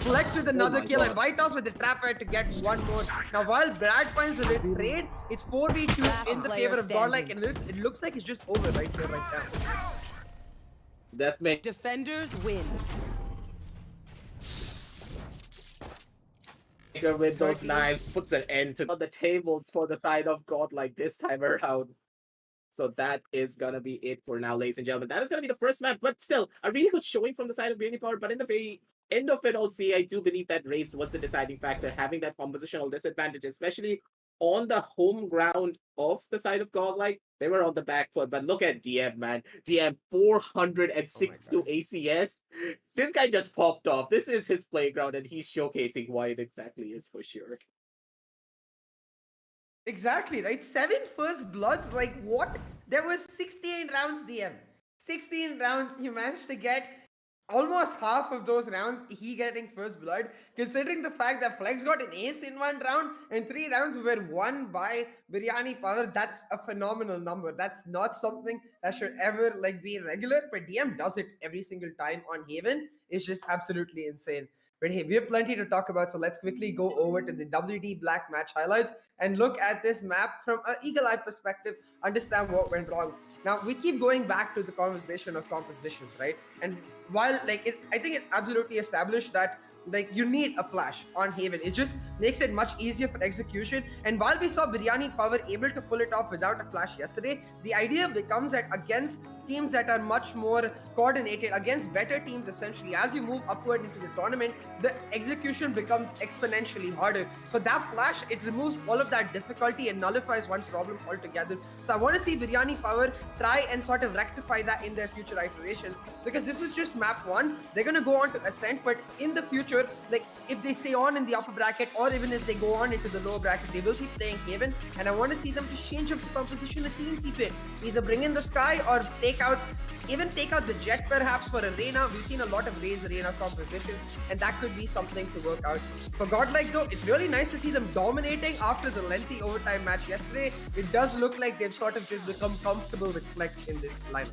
A: Flex with
B: Oh
A: another
B: my
A: kill, and
B: god.
A: White House with the trapper to get one more. Now, while Brad finds a lit trade, it's 4v2
C: Last
A: in the
C: player
A: favor of Godlike,
C: standing.
A: and it looks like it's just over right here, right now.
B: That may
C: Defenders win.
B: with those
A: 13.
B: knives puts an end to the tables for the side of God like this time around. So that is gonna be it for now, ladies and gentlemen. That is gonna be the first map, but still a really good showing from the side of Biryani Power. But in the very end of it all, see, I do believe that race was the deciding factor, having that compositional disadvantage, especially on the home ground of the side of Godlike. They were on the back foot, but look at DM, man. DM
A: Oh my
B: 462
A: god.
B: ACS. This guy just popped off. This is his playground, and he's showcasing why it exactly is for sure.
A: Exactly, right? 7 first bloods, like what? There was 16 rounds, DM. 16 rounds, you managed to get almost half of those rounds, he getting first blood, considering the fact that Flex got an ace in one round and 3 rounds were won by Biryani Power. That's a phenomenal number. That's not something that should ever like be regular, but DM does it every single time on Haven. It's just absolutely insane. But hey, we have plenty to talk about, so let's quickly go over to the WD Black match highlights and look at this map from an eagle eye perspective, understand what went wrong. Now, we keep going back to the conversation of compositions, right? And while I think it's absolutely established that like you need a flash on Haven. It just makes it much easier for execution. And while we saw Biryani Power able to pull it off without a flash yesterday, the idea becomes that against teams that are much more coordinated, against better teams, essentially, as you move upward into the tournament, the execution becomes exponentially harder. For that flash, it removes all of that difficulty and nullifies one problem altogether. So I want to see Biryani Power try and sort of rectify that in their future iterations, because this is just map one. They're going to go on to Ascent, but in the future, like if they stay on in the upper bracket, or even if they go on into the lower bracket, they will be playing Haven. And I want to see them just change up the composition a teensy bit. Either bring in the Sky or take out the Jet perhaps for Arena. We've seen a lot of Raze Arena compositions, and that could be something to work out. For Godlike though, it's really nice to see them dominating after the lengthy overtime match yesterday. It does look like they've sort of just become comfortable with Flex in this lineup.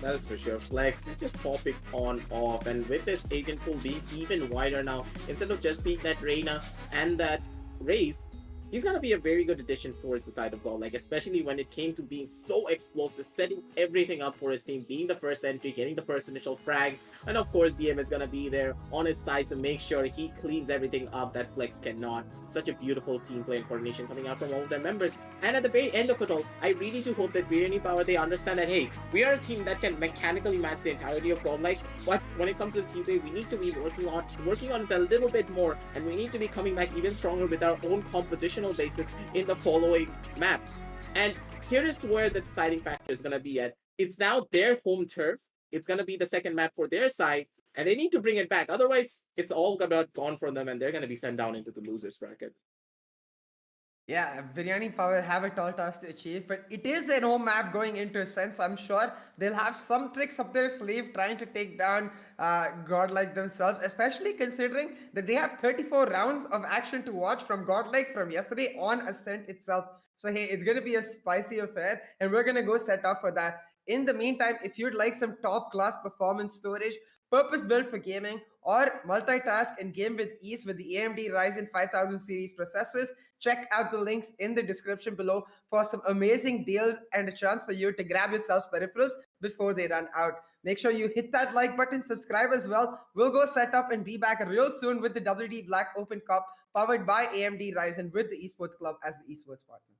B: That is for sure. Flex is just popping on off, and with this agent pool being even wider now, instead of just being that Reyna and that Raze, he's gonna be a very good addition for the side of Godlike, especially when it came to being so explosive, setting everything up for his team, being the first entry, getting the first initial frag, and of course DM is gonna be there on his side to make sure he cleans everything up that Flex cannot. Such a beautiful team play and coordination coming out from all of their members. And at the very end of it all, I really do hope that Biryani Power, they understand that hey, we are a team that can mechanically match the entirety of Godlike, but when it comes to team play, we need to be working on it a little bit more, and we need to be coming back even stronger with our own compositional basis in the following map. And here is where the deciding factor is gonna be at. It's now their home turf. It's gonna be the second map for their side, and they need to bring it back. Otherwise, it's all about gone from them, and they're gonna be sent down into the losers bracket.
A: Yeah, Biryani Power have a tall task to achieve, but it is their home map going into Ascent. I'm sure they'll have some tricks up their sleeve trying to take down Godlike themselves, especially considering that they have 34 rounds of action to watch from Godlike from yesterday on Ascent itself. So, hey, it's going to be a spicy affair, and we're going to go set off for that. In the meantime, if you'd like some top class performance storage, purpose built for gaming, or multitask and game with ease with the AMD Ryzen 5000 series processors, check out the links in the description below for some amazing deals and a chance for you to grab yourselves peripherals before they run out. Make sure you hit that like button, subscribe as well. We'll go set up and be back real soon with the WD Black Open Cup powered by AMD Ryzen with the Esports Club as the esports partner.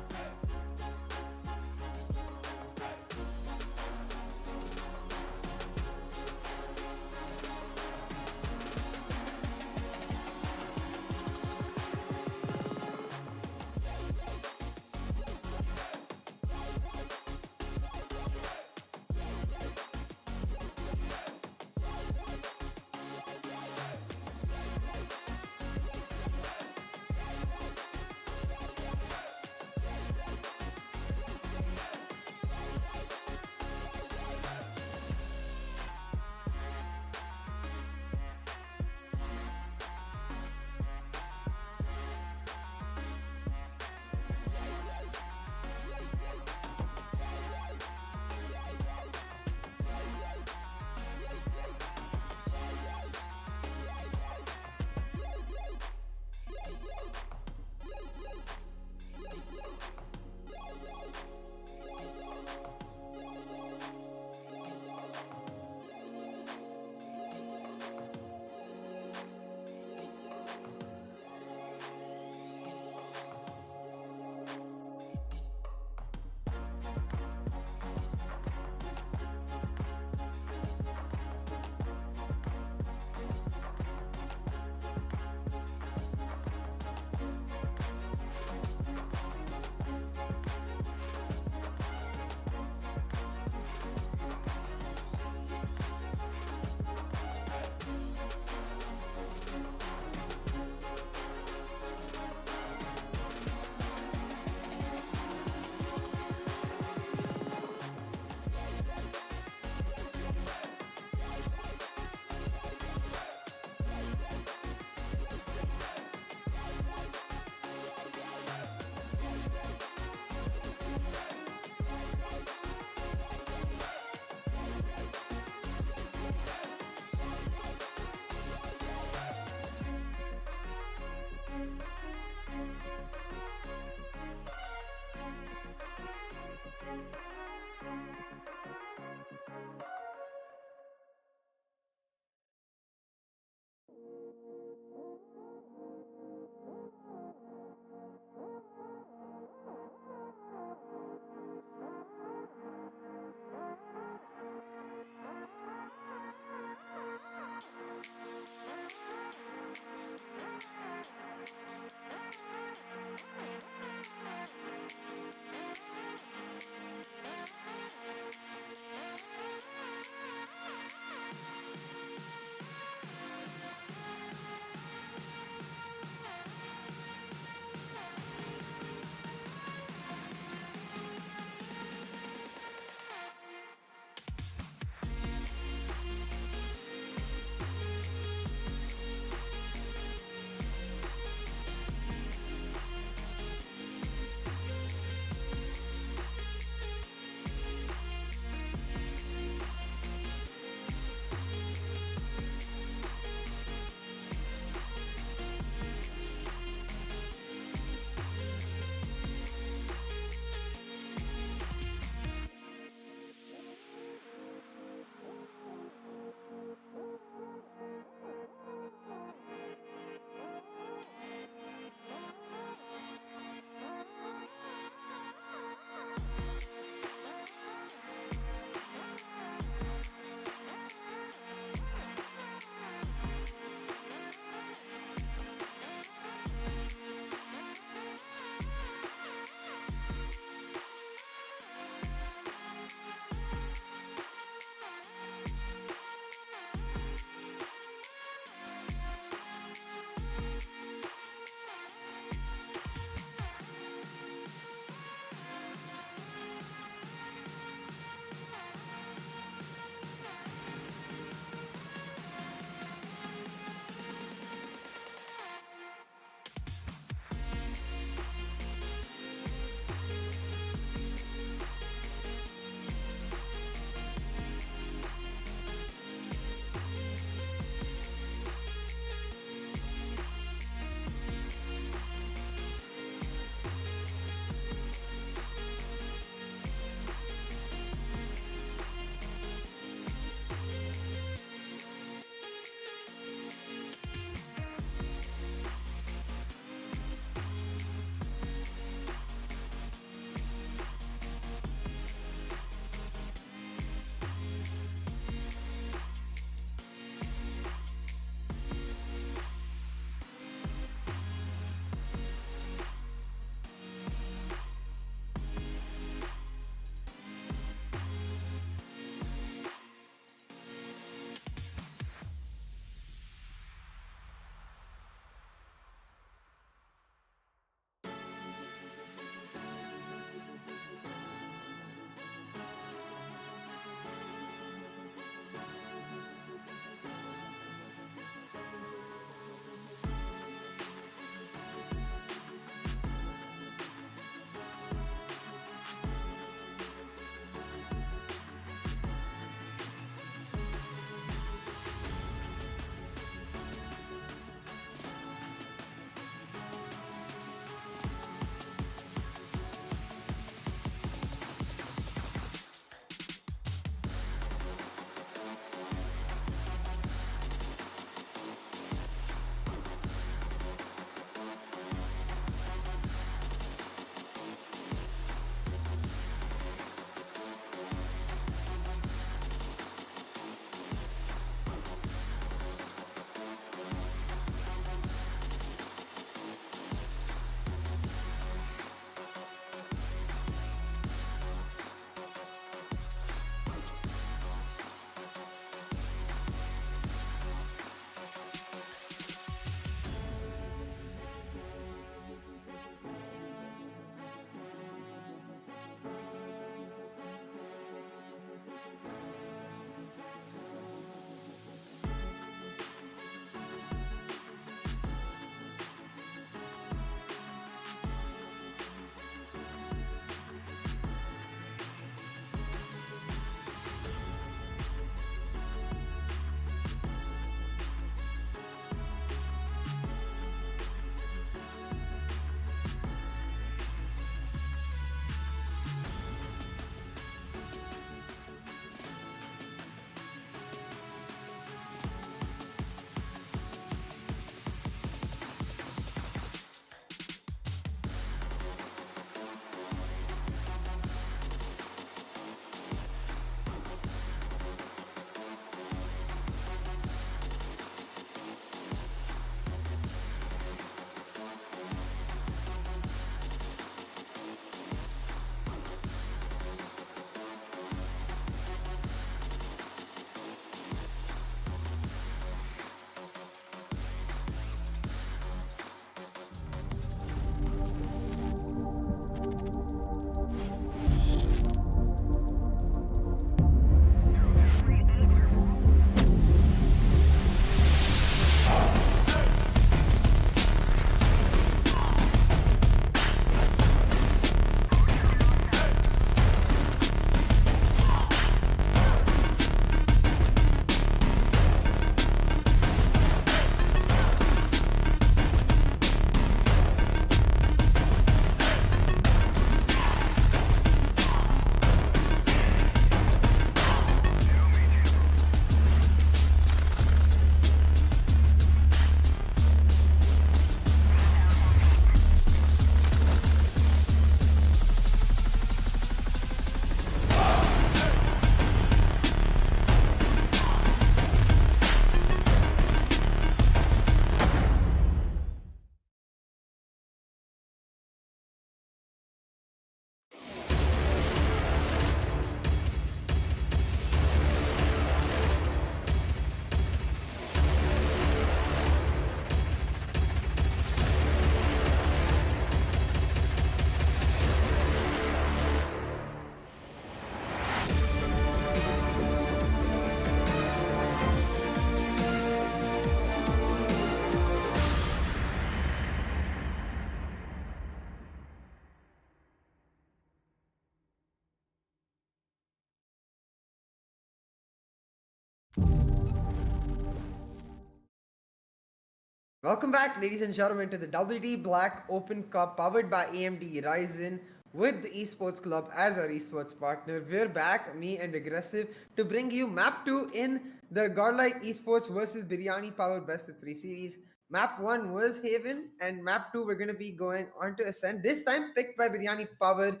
A: Welcome back, ladies and gentlemen, to the WD Black Open Cup powered by AMD Ryzen with the Esports Club as our esports partner. We're back, me and Aggressive, to bring you Map 2 in the Godlike Esports versus Biryani powered best of 3 series. Map 1 was Haven, and Map 2 we're going to be going on to Ascent, this time picked by Biryani powered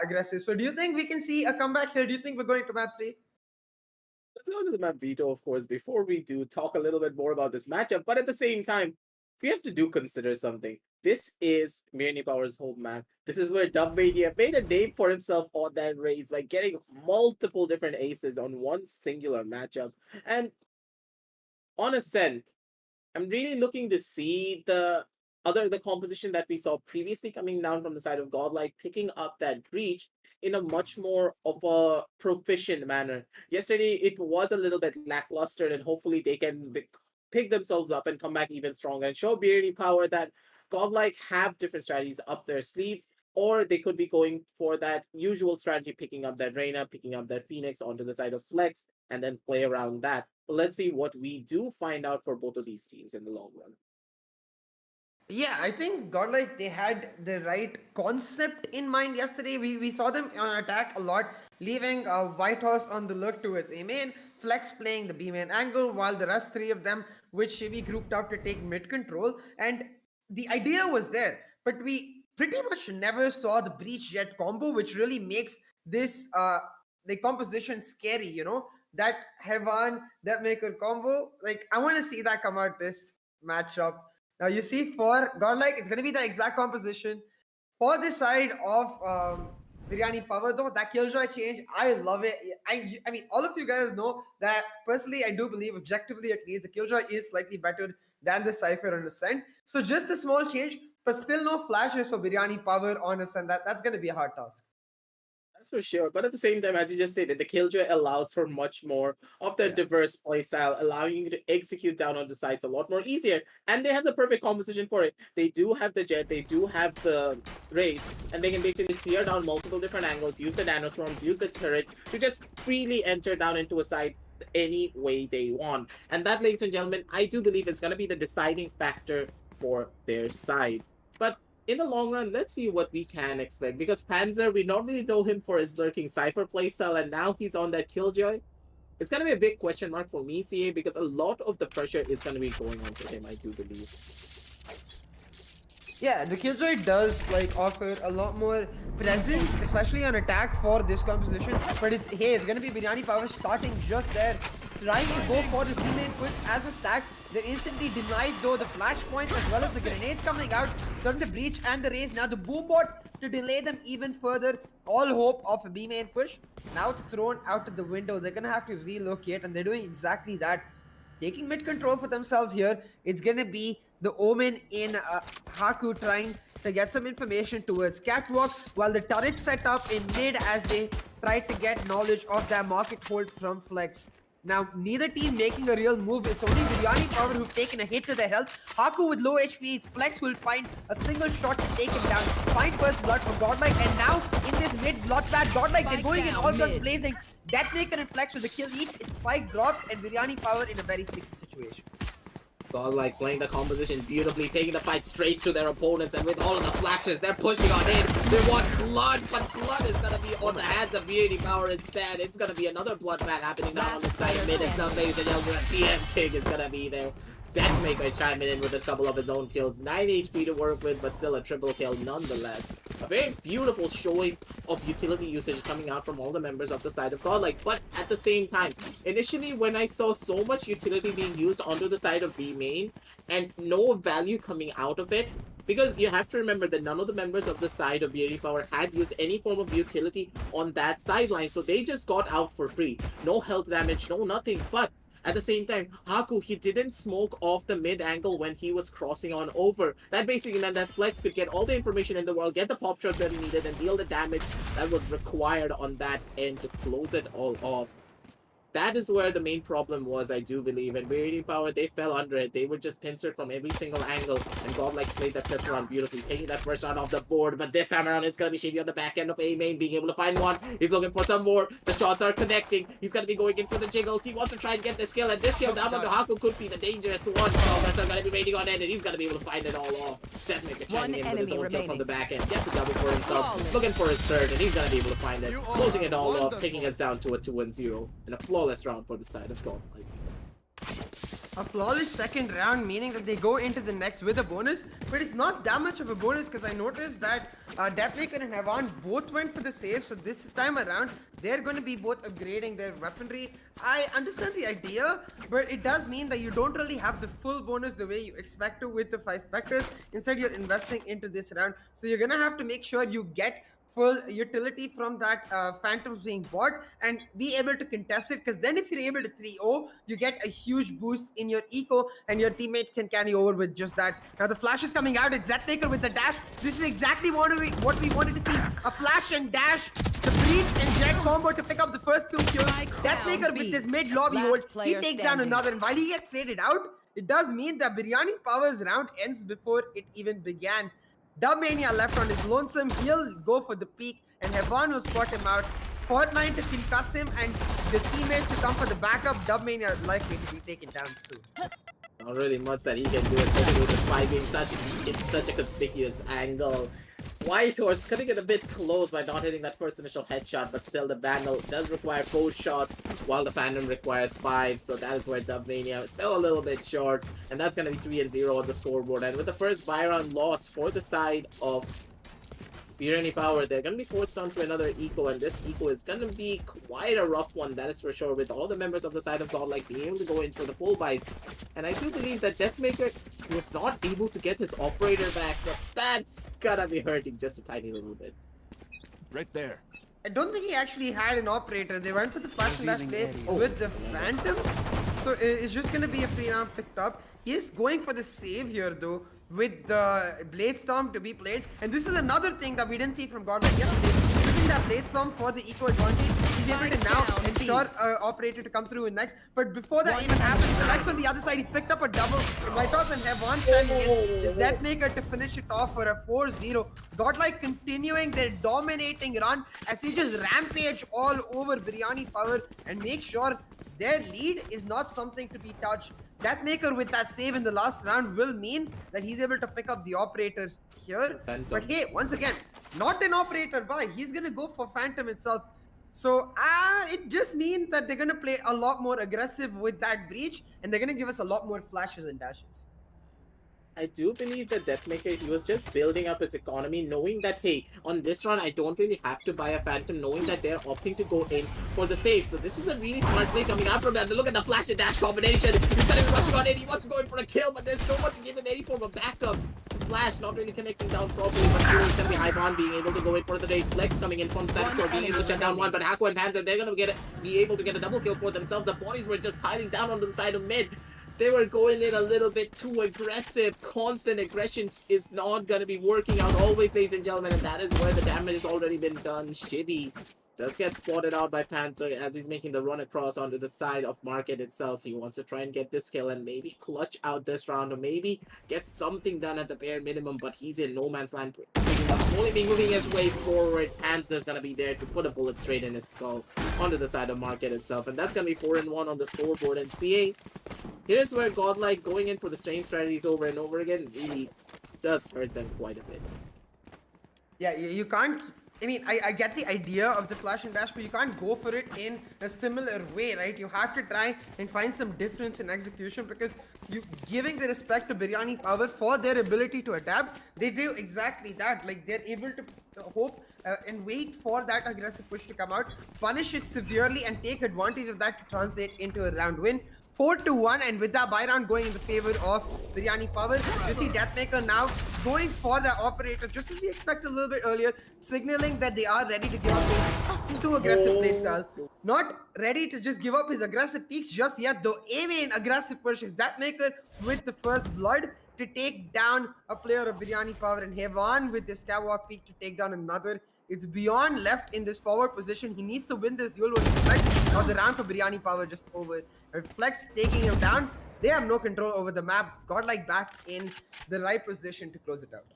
A: Aggressive. So, do you think we can see a comeback here? Do you think we're going to Map 3?
B: Let's go to the map veto, of course, before we do talk a little bit more about this matchup. But at the same time, we have to consider something. This is Biryani Power's home map. This is where Dubmania made a name for himself on that race by getting multiple different aces on one singular matchup. And on Ascent, I'm really looking to see the composition that we saw previously coming down from the side of Godlike, picking up that breach in a much more of a proficient manner. Yesterday it was a little bit lackluster, and hopefully they can pick themselves up and come back even stronger and show Beardy Power that Godlike have different strategies up their sleeves, or they could be going for that usual strategy, picking up that Reyna, picking up that Phoenix onto the side of Flex, and then play around that. But let's see what we do find out for both of these teams in the long run.
A: Yeah, I think Godlike they had the right concept in mind yesterday. We saw them on attack a lot, leaving Whitehorse on the look towards A main, Flex playing the B main angle, while the rest three of them with Shivy grouped up to take mid control. And the idea was there, but we pretty much never saw the breach jet combo, which really makes this the composition scary. That Heaven Death Maker combo. Like I want to see that come out this matchup. Now you see for Godlike, it's gonna be the exact composition. For this side of Biryani Power though, that Killjoy change, I love it. I mean, all of you guys know that personally, I do believe, objectively at least, the Killjoy is slightly better than the Cypher on Ascent. So just a small change, but still no flashes for Biryani Power on Ascent. That's gonna be a hard task.
B: That's for sure. But at the same time, as you just stated, the Killjoy allows for much more of the
A: Yeah.
B: diverse playstyle, allowing you to execute down on the sites a lot more easier. And they have the perfect composition for it. They do have the jet, they do have the race, and they can basically clear down multiple different angles, use the nanoswarms, use the turret to just freely enter down into a site any way they want. And that, ladies and gentlemen, I do believe is going to be the deciding factor for their side. But in the long run, let's see what we can expect. Because Panzer, we normally know him for his lurking Cypher playstyle, and now he's on that Killjoy. It's going to be a big question mark for me, CA, because a lot of the pressure is going to be going on to him, I do believe.
A: Yeah, the Killjoy does like offer a lot more presence, especially on attack for this composition. But it's gonna be Biryani Power starting just there, trying to go for the C-main push as a stack. They're instantly denied though the flashpoints as well as the grenades coming out. Turn the breach and the race. Now the boom bot to delay them even further. All hope of a B main push now thrown out of the window. They're gonna have to relocate, and they're doing exactly that. Taking mid control for themselves here. It's gonna be the Omen in Haku trying to get some information towards Catwalk, while the turret set up in mid as they try to get knowledge of their market hold from Flex. Now, neither team making a real move. It's only Biryani Power who've taken a hit to their health. Haku with low HP. It's Flex who will find a single shot to take him down. Find first blood for Godlike. And now, in this mid bloodbath, Godlike, they're going in all guns blazing. Deathmaker and Flex with a kill each. It's Spike dropped and Biryani Power in a very sticky situation.
B: Godlike playing the composition beautifully, taking the fight straight to their opponents, and with all of the flashes, they're pushing on in. They want blood, but blood is gonna be on the hands of Biryani Power instead. It's gonna be another bloodbath happening now on the side of mid itself, ladies and gentlemen. TM King is gonna be there. Deathmaker chiming in with a couple of his own kills. 9 HP to work with, but still a triple kill nonetheless. A very beautiful showing of utility usage coming out from all the members of the side of Godlike. But at the same time, initially when I saw so much utility being used onto the side of B main and no value coming out of it, because you have to remember that none of the members of the side of Biryani Power had used any form of utility on that sideline, so they just got out for free. No health damage, no nothing, but at the same time, Haku, he didn't smoke off the mid angle when he was crossing on over. That basically meant that Flex could get all the information in the world, get the pop shots that he needed, and deal the damage that was required on that end to close it all off. that is where the main problem was, I do believe. And Biryani Power, they fell under it. They were just pincered from every single angle. And Godlike played that first round beautifully, taking that first round off the board. But this time around, it's going to be Shady on the back end of A main, being able to find one. He's looking for some more. The shots are connecting. He's going to be going in for the jiggle. He wants to try and get this kill. And this kill down on the Haku could be the dangerous one. Oh, that's going to be waiting on it. And he's going to be able to find it all off. Definitely chiming in with his own kill from the back end. Gets a double for himself. Looking for his third. And he's going to be able to find it. Closing it all off, taking us down to a 2-0. And a flawless round for the side of Godlike.
A: A flawless second round, meaning that they go into the next with a bonus, but it's not that much of a bonus because I noticed that Deathmaker and Havan both went for the save, so this time around they're going to be both upgrading their weaponry. I understand the idea, but it does mean that you don't really have the full bonus the way you expect to with the 5 Spectres. Instead, you're investing into this round, so you're going to have to make sure you get full utility from that Phantoms being bought and be able to contest it, because then if you're able to 3-0, you get a huge boost in your eco and your teammate can carry over with just that. Now the flash is coming out. It's Zetmaker with the dash. This is exactly what we wanted to see. A flash and dash. The breach and jet combo to pick up the first 2 kills. Deathmaker with this mid lobby hold. He takes down another, and while he gets traded out, it does mean that Biryani Power's round ends before it even began. Dubmania left on his lonesome. He'll go for the peak, and Havan will spot him out. Fortnite to concuss him, and the teammates to come for the backup. Dubmania likely to be taken down soon.
B: Not really much that he can do, especially with the spy being such a conspicuous angle. Whitehorse cutting it a bit close by not hitting that first initial headshot, but still the Vandal does require 4 shots, while the Phantom requires 5, so that is where Dubmania fell a little bit short, and that's going to be 3-0 on the scoreboard. And with the first buy-round loss for the side of Biryani Power, they're going to be forced onto another eco, and this eco is going to be quite a rough one, that is for sure, with all the members of the side of Godlike being able to go in for the full buys. And I do believe that Deathmaker was not able to get his operator back, so that's gonna be hurting just a tiny little bit.
C: Right there.
A: I don't think he actually had an operator. They went for the flash and dash play with the Phantoms, so it's just going to be a free round picked up. He is going for the save here though, with the Blade Storm to be played, and this is another thing that we didn't see from Godlike yesterday. Using that Blade Storm for the eco advantage, he's able to now ensure operator to come through in next. But before that even happens, Alex on the other side, he's picked up a double. Whitehorse and Havan standing in. Is Deathmaker to finish it off for a 4-0. Godlike continuing their dominating run as they just rampage all over Biryani Power and make sure their lead is not something to be touched. Deathmaker with that save in the last round will mean that he's able to pick up the operator here.
B: Phantom.
A: But hey, once again, not an operator buy. He's going to go for Phantom itself. So it just means that they're going to play a lot more aggressive with that breach, and they're going to give us a lot more flashes and dashes.
B: I do believe that Deathmaker, he was just building up his economy, knowing that, hey, on this run, I don't really have to buy a Phantom, knowing that they're opting to go in for the save. So this is a really smart play coming out from that. Look at the flash and dash combination. He's going to be rushing on it. He wants to go in for a kill, but there's no one to give him any form of backup. Flash not really connecting down properly, but still it's going to be Ivan being able to go in for the raid. Flex coming in from Sancho, being able to shut down one, but Haku and Panzer, they're going to be able to get a double kill for themselves. The bodies were just piling down onto the side of mid. They were going in a little bit too aggressive. Constant aggression is not going to be working out always, ladies and gentlemen, and that is where the damage has already been done. Shibby does get spotted out by Panther as he's making the run across onto the side of Market itself. He wants to try and get this kill and maybe clutch out this round, or maybe get something done at the bare minimum, but he's in no man's land. Slowly being moving his way forward. Panther's going to be there to put a bullet straight in his skull onto the side of Market itself, and that's going to be 4-1 on the scoreboard. And CA, here's where Godlike going in for the strange strategies over and over again really does hurt them quite a bit.
A: Yeah, you can't. I mean, I get the idea of the flash and dash, but you can't go for it in a similar way, right? You have to try and find some difference in execution, because you giving the respect to Biryani Power for their ability to adapt. They do exactly that. Like, they're able to hope and wait for that aggressive push to come out, punish it severely, and take advantage of that to translate into a round win. 4-1, and with that buy round going in the favor of Biryani Power, you see Deathmaker now going for the operator, just as we expected a little bit earlier, signaling that they are ready to give up his too aggressive playstyle. Not ready to just give up his aggressive peaks just yet, though. Aiming aggressive pushes. Deathmaker with the first blood to take down a player of Biryani Power, and Havan with the Skywalk peak to take down another. It's beyond left in this forward position. He needs to win this duel with Flex, or the round for Biryani Power just over. With Flex taking him down, they have no control over the map. Godlike back in the right position to close it out.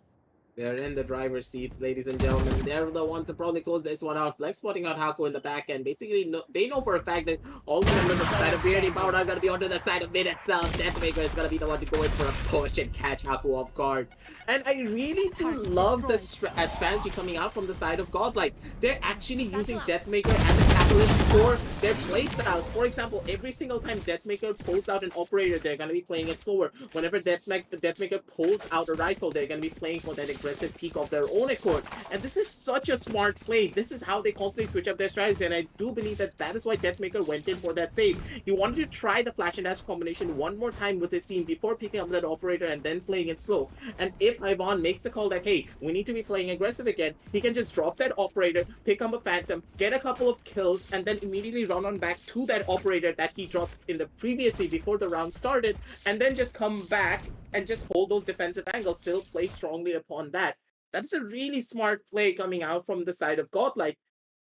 B: They're in the driver's seats, ladies and gentlemen. They're the ones that probably close this one out. Flex spotting out Haku in the back end. Basically, they know for a fact that all the members of the side of Biryani Power are going to be onto the side of mid itself. Deathmaker is going to be the one to go in for a push and catch Haku off guard. And I really do love the strategy coming out from the side of Godlike. They're actually using Deathmaker as a catalyst for their playstyles. For example, every single time Deathmaker pulls out an operator, they're going to be playing it slower. Whenever Deathmaker pulls out a rifle, they're going to be playing for that aggressive peak of their own accord. And this is such a smart play. This is how they constantly switch up their strategy, and I do believe that that is why Deathmaker went in for that save. He wanted to try the flash and dash combination one more time with his team before picking up that operator and then playing it slow. And if Ivan makes the call that, hey, we need to be playing aggressive again, he can just drop that operator, pick up a phantom, get a couple of kills, and then immediately run on back to that operator that he dropped in the previously before the round started, and then just come back and just hold those defensive angles, still play strongly upon that. That is a really smart play coming out from the side of Godlike.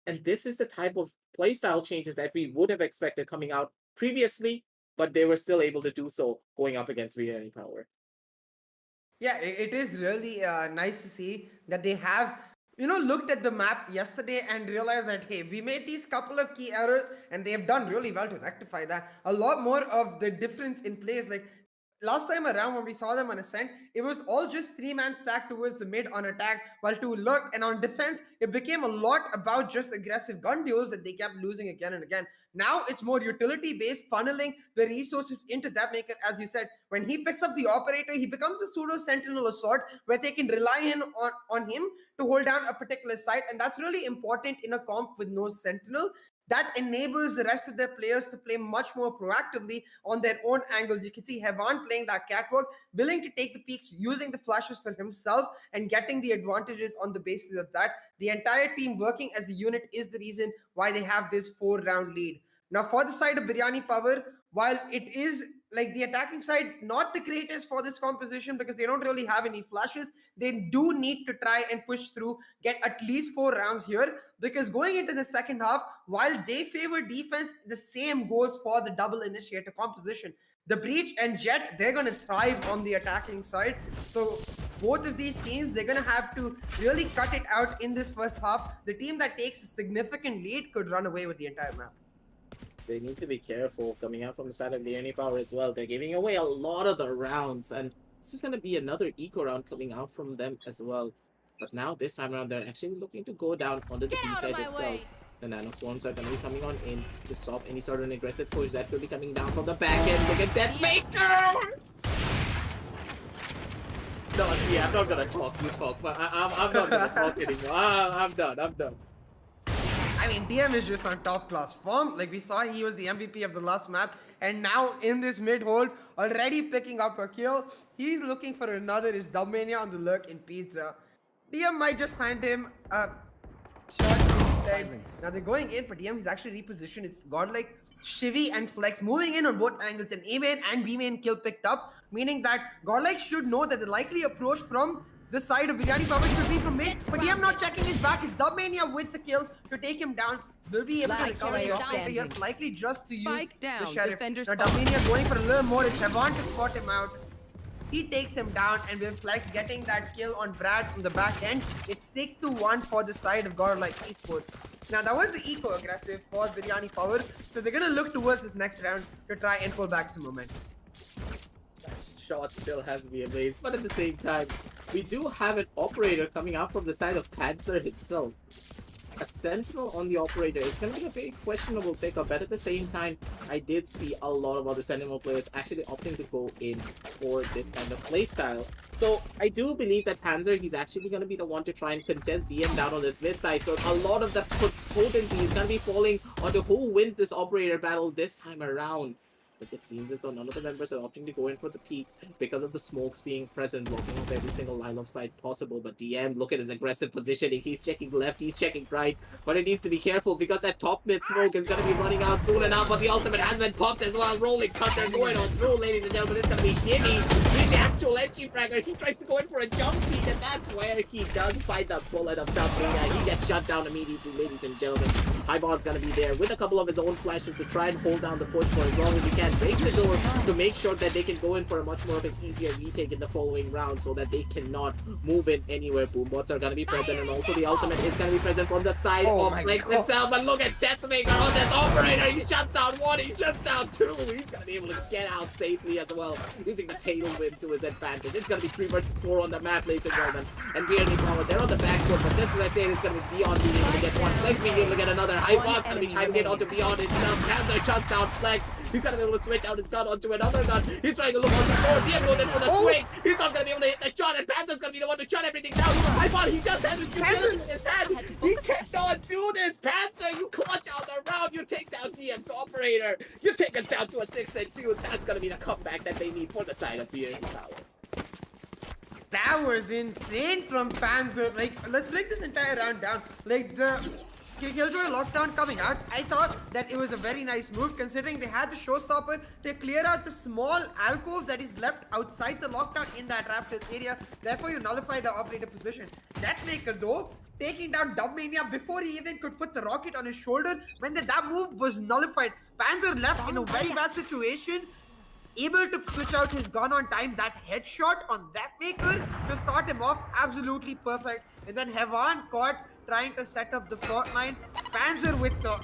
B: And this is the type of playstyle changes that we would have expected coming out previously, but they were still able to do so going up against Biryani Power.
A: Yeah, it is really nice to see that they have, looked at the map yesterday and realized that, hey, we made these couple of key errors and they have done really well to rectify that. A lot more of the difference in plays, like last time around when we saw them on Ascent, it was all just three-man stack towards the mid on attack, while to lurk, and on defense, it became a lot about just aggressive gun duels that they kept losing again and again. Now it's more utility-based, funneling the resources into Deathmaker. As you said, when he picks up the operator, he becomes a pseudo-sentinel of sort where they can rely on him to hold down a particular site, and that's really important in a comp with no sentinel. That enables the rest of their players to play much more proactively on their own angles. You can see Hevan playing that catwalk, willing to take the peaks, using the flashes for himself, and getting the advantages on the basis of that. The entire team working as a unit is the reason why they have this 4-round lead. Now, for the side of Biryani Power, while it is like the attacking side, not the greatest for this composition because they don't really have any flashes, they do need to try and push through, get at least 4 rounds here, because going into the second half, while they favor defense, the same goes for the double initiator composition. The Breach and Jet, they're going to thrive on the attacking side. So both of these teams, they're going to have to really cut it out in this first half. The team that takes a significant lead could run away with the entire map.
B: They need to be careful coming out from the side of Biryani Power as well. They're giving away a lot of the rounds, and this is going to be another eco round coming out from them as well. But now, this time around, they're actually looking to go down onto the B side itself. The Nano Swarms are going to be coming on in to stop any sort of an aggressive push that could be coming down from the back end. Look at Deathmaker! No, see, I'm not going to talk. You talk, but I'm not going to talk anymore. I'm done.
A: I mean, DM is just on top class form. Like we saw, he was the MVP of the last map, and now in this mid hold, already picking up a kill. He's looking for another. Is Dubmania on the lurk in Pizza? DM might just hand him a shot instead. Now they're going in, but DM is actually repositioned. It's Godlike, Shivy, and Flex moving in on both angles. An A main and B main kill picked up, meaning that Godlike should know that the likely approach from the side of Biryani Power should be from mid, but DM not checking his back. It's Dubmania with the kill to take him down. Will be able to recover the operator here, likely just to use the Sheriff. Now Dubmania going for a little more. It's Hevan to spot him out. He takes him down, and with Flex getting that kill on Brad from the back end, it's 6-1 for the side of Godlike Esports. Now that was the eco aggressive for Biryani Power, so they're gonna look towards this next round to try and pull back some momentum.
B: That shot still has to be amazed, but at the same time, we do have an operator coming out from the side of Panzer himself. A sentinel on the operator is going to be a very questionable pickup, but at the same time, I did see a lot of other sentinel players actually opting to go in for this kind of playstyle. So I do believe that Panzer, he's actually going to be the one to try and contest DM down on this mid side. So a lot of the potency is going to be falling onto who wins this operator battle this time around. But it seems as though none of the members are opting to go in for the peaks because of the smokes being present, blocking off every single line of sight possible. But DM, look at his aggressive positioning. He's checking left, he's checking right. But it needs to be careful because that top mid smoke is going to be running out soon enough. But the ultimate has been popped as well. Rolling cutter going on through, ladies and gentlemen. It's going to be Shimmy with the actual entry fragger. He tries to go in for a jump peak, and that's where he does find the bullet of something. He gets shut down immediately, ladies and gentlemen. Highbond's going to be there with a couple of his own flashes to try and hold down the push for as long as he can. Breaks the door to make sure that they can go in for a much more of an easier retake in the following round so that they cannot move in anywhere. Boombots are going to be present, and also the ultimate is going to be present from the side of Flex itself. But look at Deathmaker on this operator. He shuts down one, he shuts down two. He's going to be able to get out safely as well, using the tailwind to his advantage. It's going to be 3 versus 4 on the map, ladies and gentlemen. And Biryani power, they're on the back foot, but this, as I said, it's going to be Beyond being able to get one. Flex being able to get another. Highbond's going to be trying to get onto Beyond itself. Panzer shuts down Flex. He's gonna be able to switch out his gun onto another gun. He's trying to look on the floor. DM goes in for the swing. He's not gonna be able to hit the shot, and Panzer's gonna be the one to shut everything down. I thought he just had his utility in his hand. He cannot do this. Panzer, you clutch out the round. You take down DM's operator. You take us down to a 6-2. That's gonna be the comeback that they need for the side of Biryani power.
A: That was insane from Panzer. Like, let's break this entire round down. Like, the Killjoy lockdown coming out, I thought that it was a very nice move considering they had the showstopper. They clear out the small alcove that is left outside the lockdown in that rafters area. Therefore, you nullify the operator position. Deathmaker, though, taking down Dubmania before he even could put the rocket on his shoulder. When that move was nullified, Panzer left in a very bad situation. Able to switch out his gun on time. That headshot on Deathmaker to start him off, absolutely perfect. And then Hevan caught trying to set up the front line. Panzer with the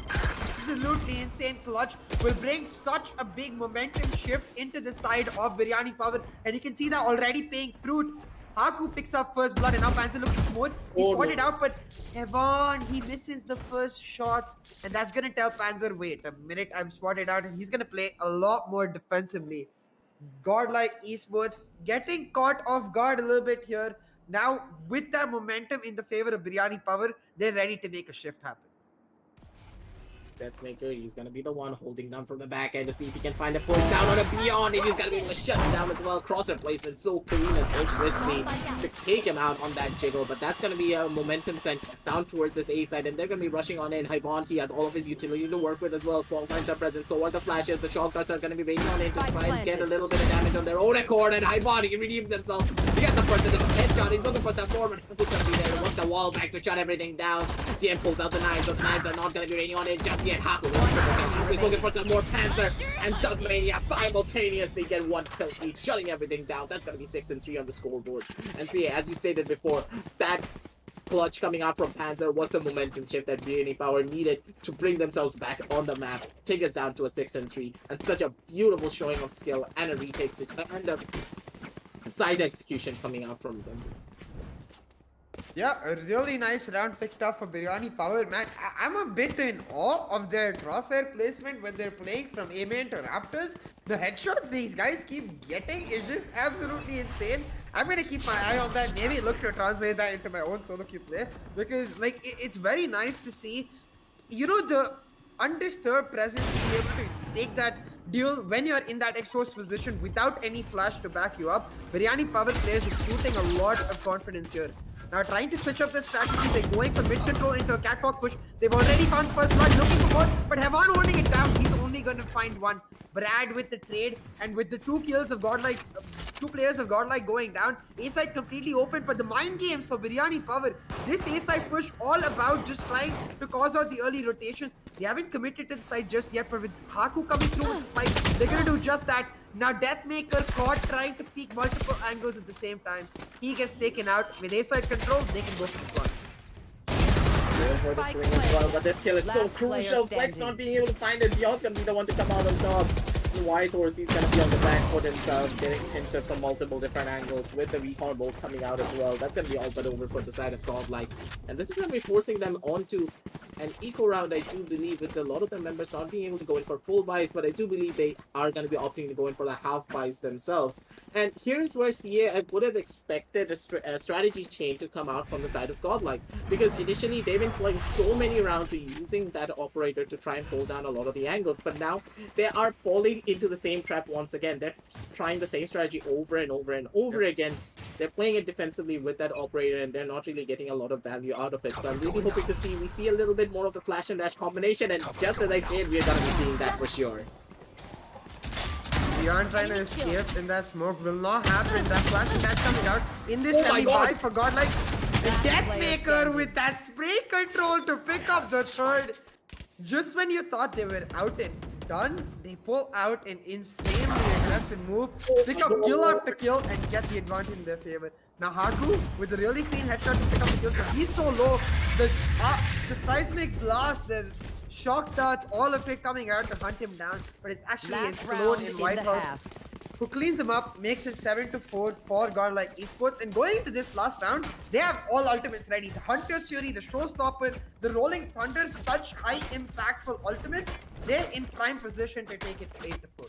A: absolutely insane clutch will bring such a big momentum shift into the side of Biryani power, and you can see that already paying fruit. Haku picks up first blood, and now Panzer looking for more. He's spotted out, but Hevan, he misses the first shots, and that's gonna tell Panzer, wait a minute, I'm spotted out, and he's gonna play a lot more defensively. Godlike Esports getting caught off guard a little bit here. Now, with that momentum in the favor of Biryani power, they're ready to make a shift happen.
B: Deathmaker, he's gonna be the one holding down from the back end to see if he can find a push down on a Beyond, and he's gonna be able to shut him down as well. Crosshair placement so clean and so crispy to take him out on that jiggle, but that's gonna be a momentum sent down towards this A side, and they're gonna be rushing on in. Highbond, he has all of his utility to work with as well. Fault lines are present, so are the flashes. The shot cuts are gonna be raining on in to try and get a little bit of damage on their own accord, and Highbond, he redeems himself. He gets the first headshot, he's looking for some forward. Who's gonna be there? Wants the wall back to shut everything down. DM pulls out the knives, but the knives are not gonna be raining on in just yet. Haku is looking for some more Panzer, and Dubmania simultaneously get one kill each, shutting everything down. That's gonna be 6-3 on the scoreboard. And see, as you stated before, that clutch coming out from Panzer was the momentum shift that Biryani power needed to bring themselves back on the map, take us down to a 6-3, and such a beautiful showing of skill and a retake and a side execution coming out from them.
A: Yeah, a really nice round picked up for Biryani power, man. I'm a bit in awe of their crosshair placement when they're playing from A-main to rafters. The headshots these guys keep getting is just absolutely insane. I'm gonna keep my eye on that, maybe look to translate that into my own solo queue play, because like it's very nice to see, you know, the undisturbed presence to be able to take that duel when you're in that exposed position without any flash to back you up. Biryani power players exuding a lot of confidence here. Now trying to switch up their strategy, they're going from mid control into a catwalk push. They've already found first blood, looking for more, but Hevan holding it down. He's only going to find one. Brad with the trade, and with the 2 kills of Godlike, 2 players of Godlike going down, A-side completely open, but the mind games for Biryani power. This A-side push all about just trying to cause out the early rotations. They haven't committed to the side just yet, but with Haku coming through with the spike, they're going to do just that. Now Deathmaker caught trying to peek multiple angles at the same time. He gets taken out. With A-side control, they can go for the plunge.
B: For the swing as well, but this kill is so crucial. Flex not being able to find it. Beyond's gonna be the one to come out on top. White Horse, he's gonna be on the back foot himself, getting hinted from multiple different angles with the recon bolt coming out as well. That's gonna be all but over for the side of Godlike. And this is gonna be forcing them onto And eco round, I do believe, with a lot of the members not being able to go in for full buys, but I do believe they are going to be opting to go in for the half buys themselves. And here's where CA, I would have expected a strategy change to come out from the side of Godlike, because initially they've been playing so many rounds using that operator to try and hold down a lot of the angles, but now they are falling into the same trap once again. They're trying the same strategy over and over and over again. They're playing it defensively with that operator, and they're not really getting a lot of value out of it. So I'm really hoping to see a little bit more of the flash and dash combination, and just as I said, we're gonna be seeing that for sure.
A: Beyond trying to escape in that smoke will not happen. That flash and dash coming out in this
B: Oh my
A: semi-buy
B: God.
A: for Godlike. The Deathmaker with that spray control to pick up the third. Just when you thought they were out and done, they pull out an insanely aggressive move, pick up kill after kill, and get the advantage in their favor. Now Haku with a really clean headshot to pick up the kills, but he's so low. The seismic blast, the shock darts, all of it coming out to hunt him down, but it's actually his clone in White House who cleans him up, makes it 7-4 for Godlike Esports. And going into this last round, they have all ultimates ready. The Hunter's Fury, the Showstopper, the Rolling Thunder, such high impactful ultimates. They're in prime position to take it 8-4.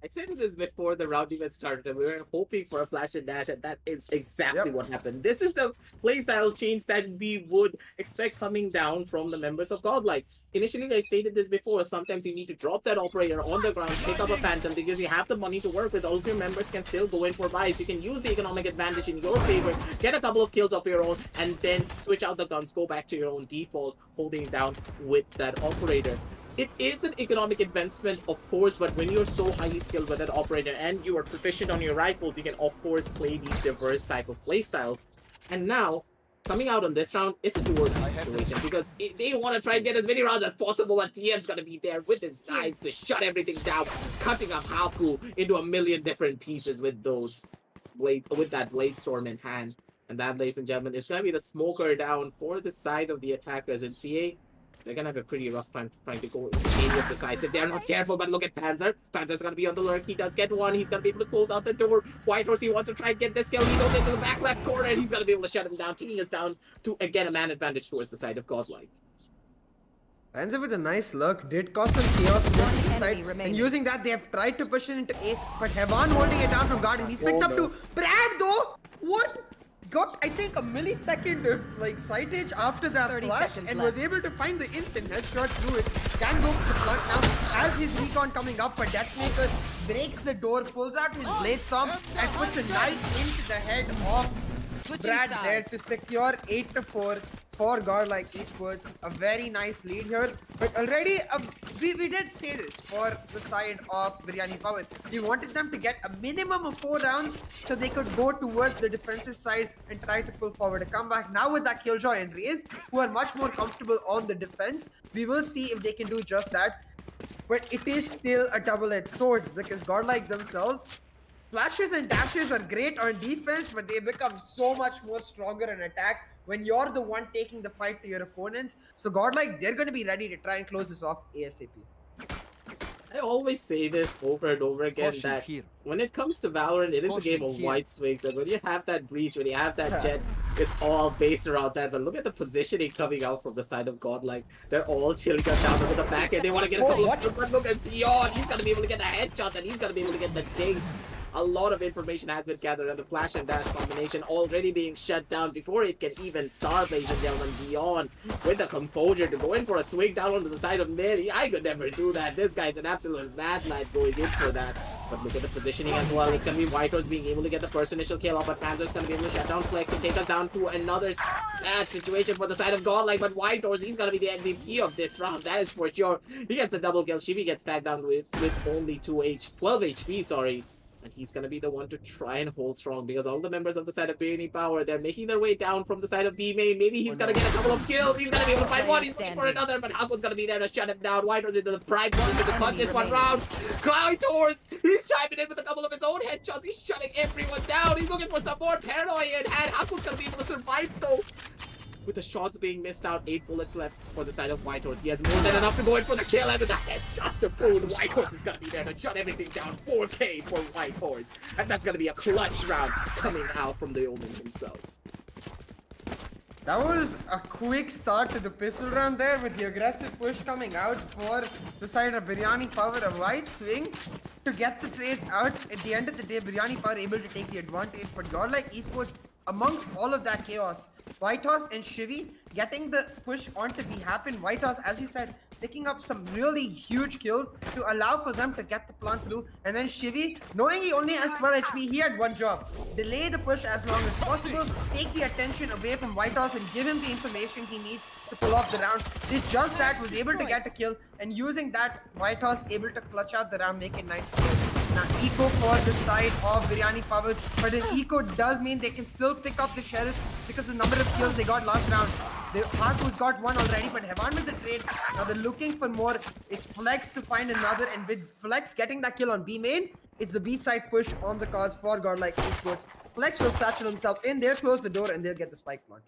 B: I said this before the round even started, and we were hoping for a flash and dash, and that is exactly what happened. This is the playstyle change that we would expect coming down from the members of Godlike. Initially, I stated this before, sometimes you need to drop that operator on the ground, pick up a phantom, because you have the money to work with. All of your members can still go in for buys. You can use the economic advantage in your favor, get a couple of kills of your own, and then switch out the guns, go back to your own default, holding it down with that operator. It is an economic investment, of course, but when you're so highly skilled with that operator and you are proficient on your rifles, you can, of course, play these diverse type of play styles. And now, coming out on this round, it's a do-or-die situation, because they want to try and get as many rounds as possible, but TM's going to be there with his knives to shut everything down, cutting up Haku into a million different pieces with those with that blade storm in hand. And that, ladies and gentlemen, is going to be the smoker down for the side of the attackers in CA. They're gonna have a pretty rough time trying to go into any of the sides if they're not careful. But look at Panzer. Panzer's gonna be on the lurk. He does get one. He's gonna be able to close out the door. White Horse, he wants to try and get this kill. He goes into the back left corner, and he's gonna be able to shut him down. Taking us down to, again, a man advantage towards the side of Godlike.
A: Panzer with a nice look, did cause some chaos on the side, and using that they have tried to push it into A, but Hevan holding it down from Garden. He's picked up to Brad though. What? Got, I think, a millisecond of sightage after that flash and was able to find the instant headshot through it. Can go to the front now, has his recon coming up, but Deathmaker breaks the door, pulls out his blade storm, and puts a knife into the head of Brad there to secure 8-4 for Godlike Esports. A very nice lead here, but already we did say this for the side of Biryani Power. We wanted them to get a minimum of 4 rounds so they could go towards the defensive side and try to pull forward a comeback. Now with that Killjoy and Raze, who are much more comfortable on the defense, we will see if they can do just that. But it is still a double-edged sword, because Godlike themselves, flashes and dashes are great on defense, but they become so much more stronger in attack when you're the one taking the fight to your opponents. So Godlike, they're going to be ready to try and close this off ASAP.
B: I always say this over and over again, that when it comes to Valorant, it is a game of white swings. And when you have that breach, when you have that jet, it's all based around that. But look at the positioning coming out from the side of Godlike. They're all chilling us down over the back end. They want to get a couple of kills, but look at Beyond. He's going to be able to get the headshots, and he's going to be able to get the dings. A lot of information has been gathered, and the flash and dash combination already being shut down before it can even start, ladies and gentlemen. Beyond with the composure to go in for a swing down onto the side of mid. I could never do that. This guy's an absolute mad lad going in for that. But look at the positioning as well. It's going to be White Horse being able to get the first initial kill off, but Panzer's going to be able to shut down Flex and take us down to another bad situation for the side of Godlike. But White Horse, he's going to be the MVP of this round. That is for sure. He gets a double kill. Shivi gets tagged down with only 12 HP, sorry. And he's going to be the one to try and hold strong, because all the members of the side of Biryani Power, they're making their way down from the side of B main. Maybe he's going to get a couple of kills. He's going to be able to find one. He's looking for another, but Haku's going to be there to shut him down. White Horse into the prime position to clutch this one round. White Horse, he's chiming in with a couple of his own headshots. He's shutting everyone down. He's looking for some more paranoia in hand. Haku's going to be able to survive though. With the shots being missed out, 8 bullets left for the side of White Horse. He has more than enough to go in for the kill, and with the headshot to boot, White Horse is going to be there to shut everything down. 4K for White Horse. And that's going to be a clutch round coming out from the Omen himself.
A: That was a quick start to the pistol round there with the aggressive push coming out for the side of Biryani Power. A wide swing to get the trades out. At the end of the day, Biryani Power able to take the advantage. But Godlike Esports, amongst all of that chaos, Whitehorse and Shivy getting the push onto B happen. Whitehorse, as you said, picking up some really huge kills to allow for them to get the plant through. And then Shivy, knowing he only has 12 HP, he had one job. Delay the push as long as possible, take the attention away from Whitehorse and give him the information he needs to pull off the round. Did just that, was able to get a kill, and using that, Whitehorse able to clutch out the round, make it 9 kills. Now, eco for the side of Biryani Power, but an eco does mean they can still pick up the Sheriff because the number of kills they got last round. The Haku's got one already, but Hevan with the trade. Now they're looking for more. It's Flex to find another, and with Flex getting that kill on B main, it's the B side push on the cards for Godlike Esports. Flex will satchel himself in, they'll close the door, and they'll get the spike planted.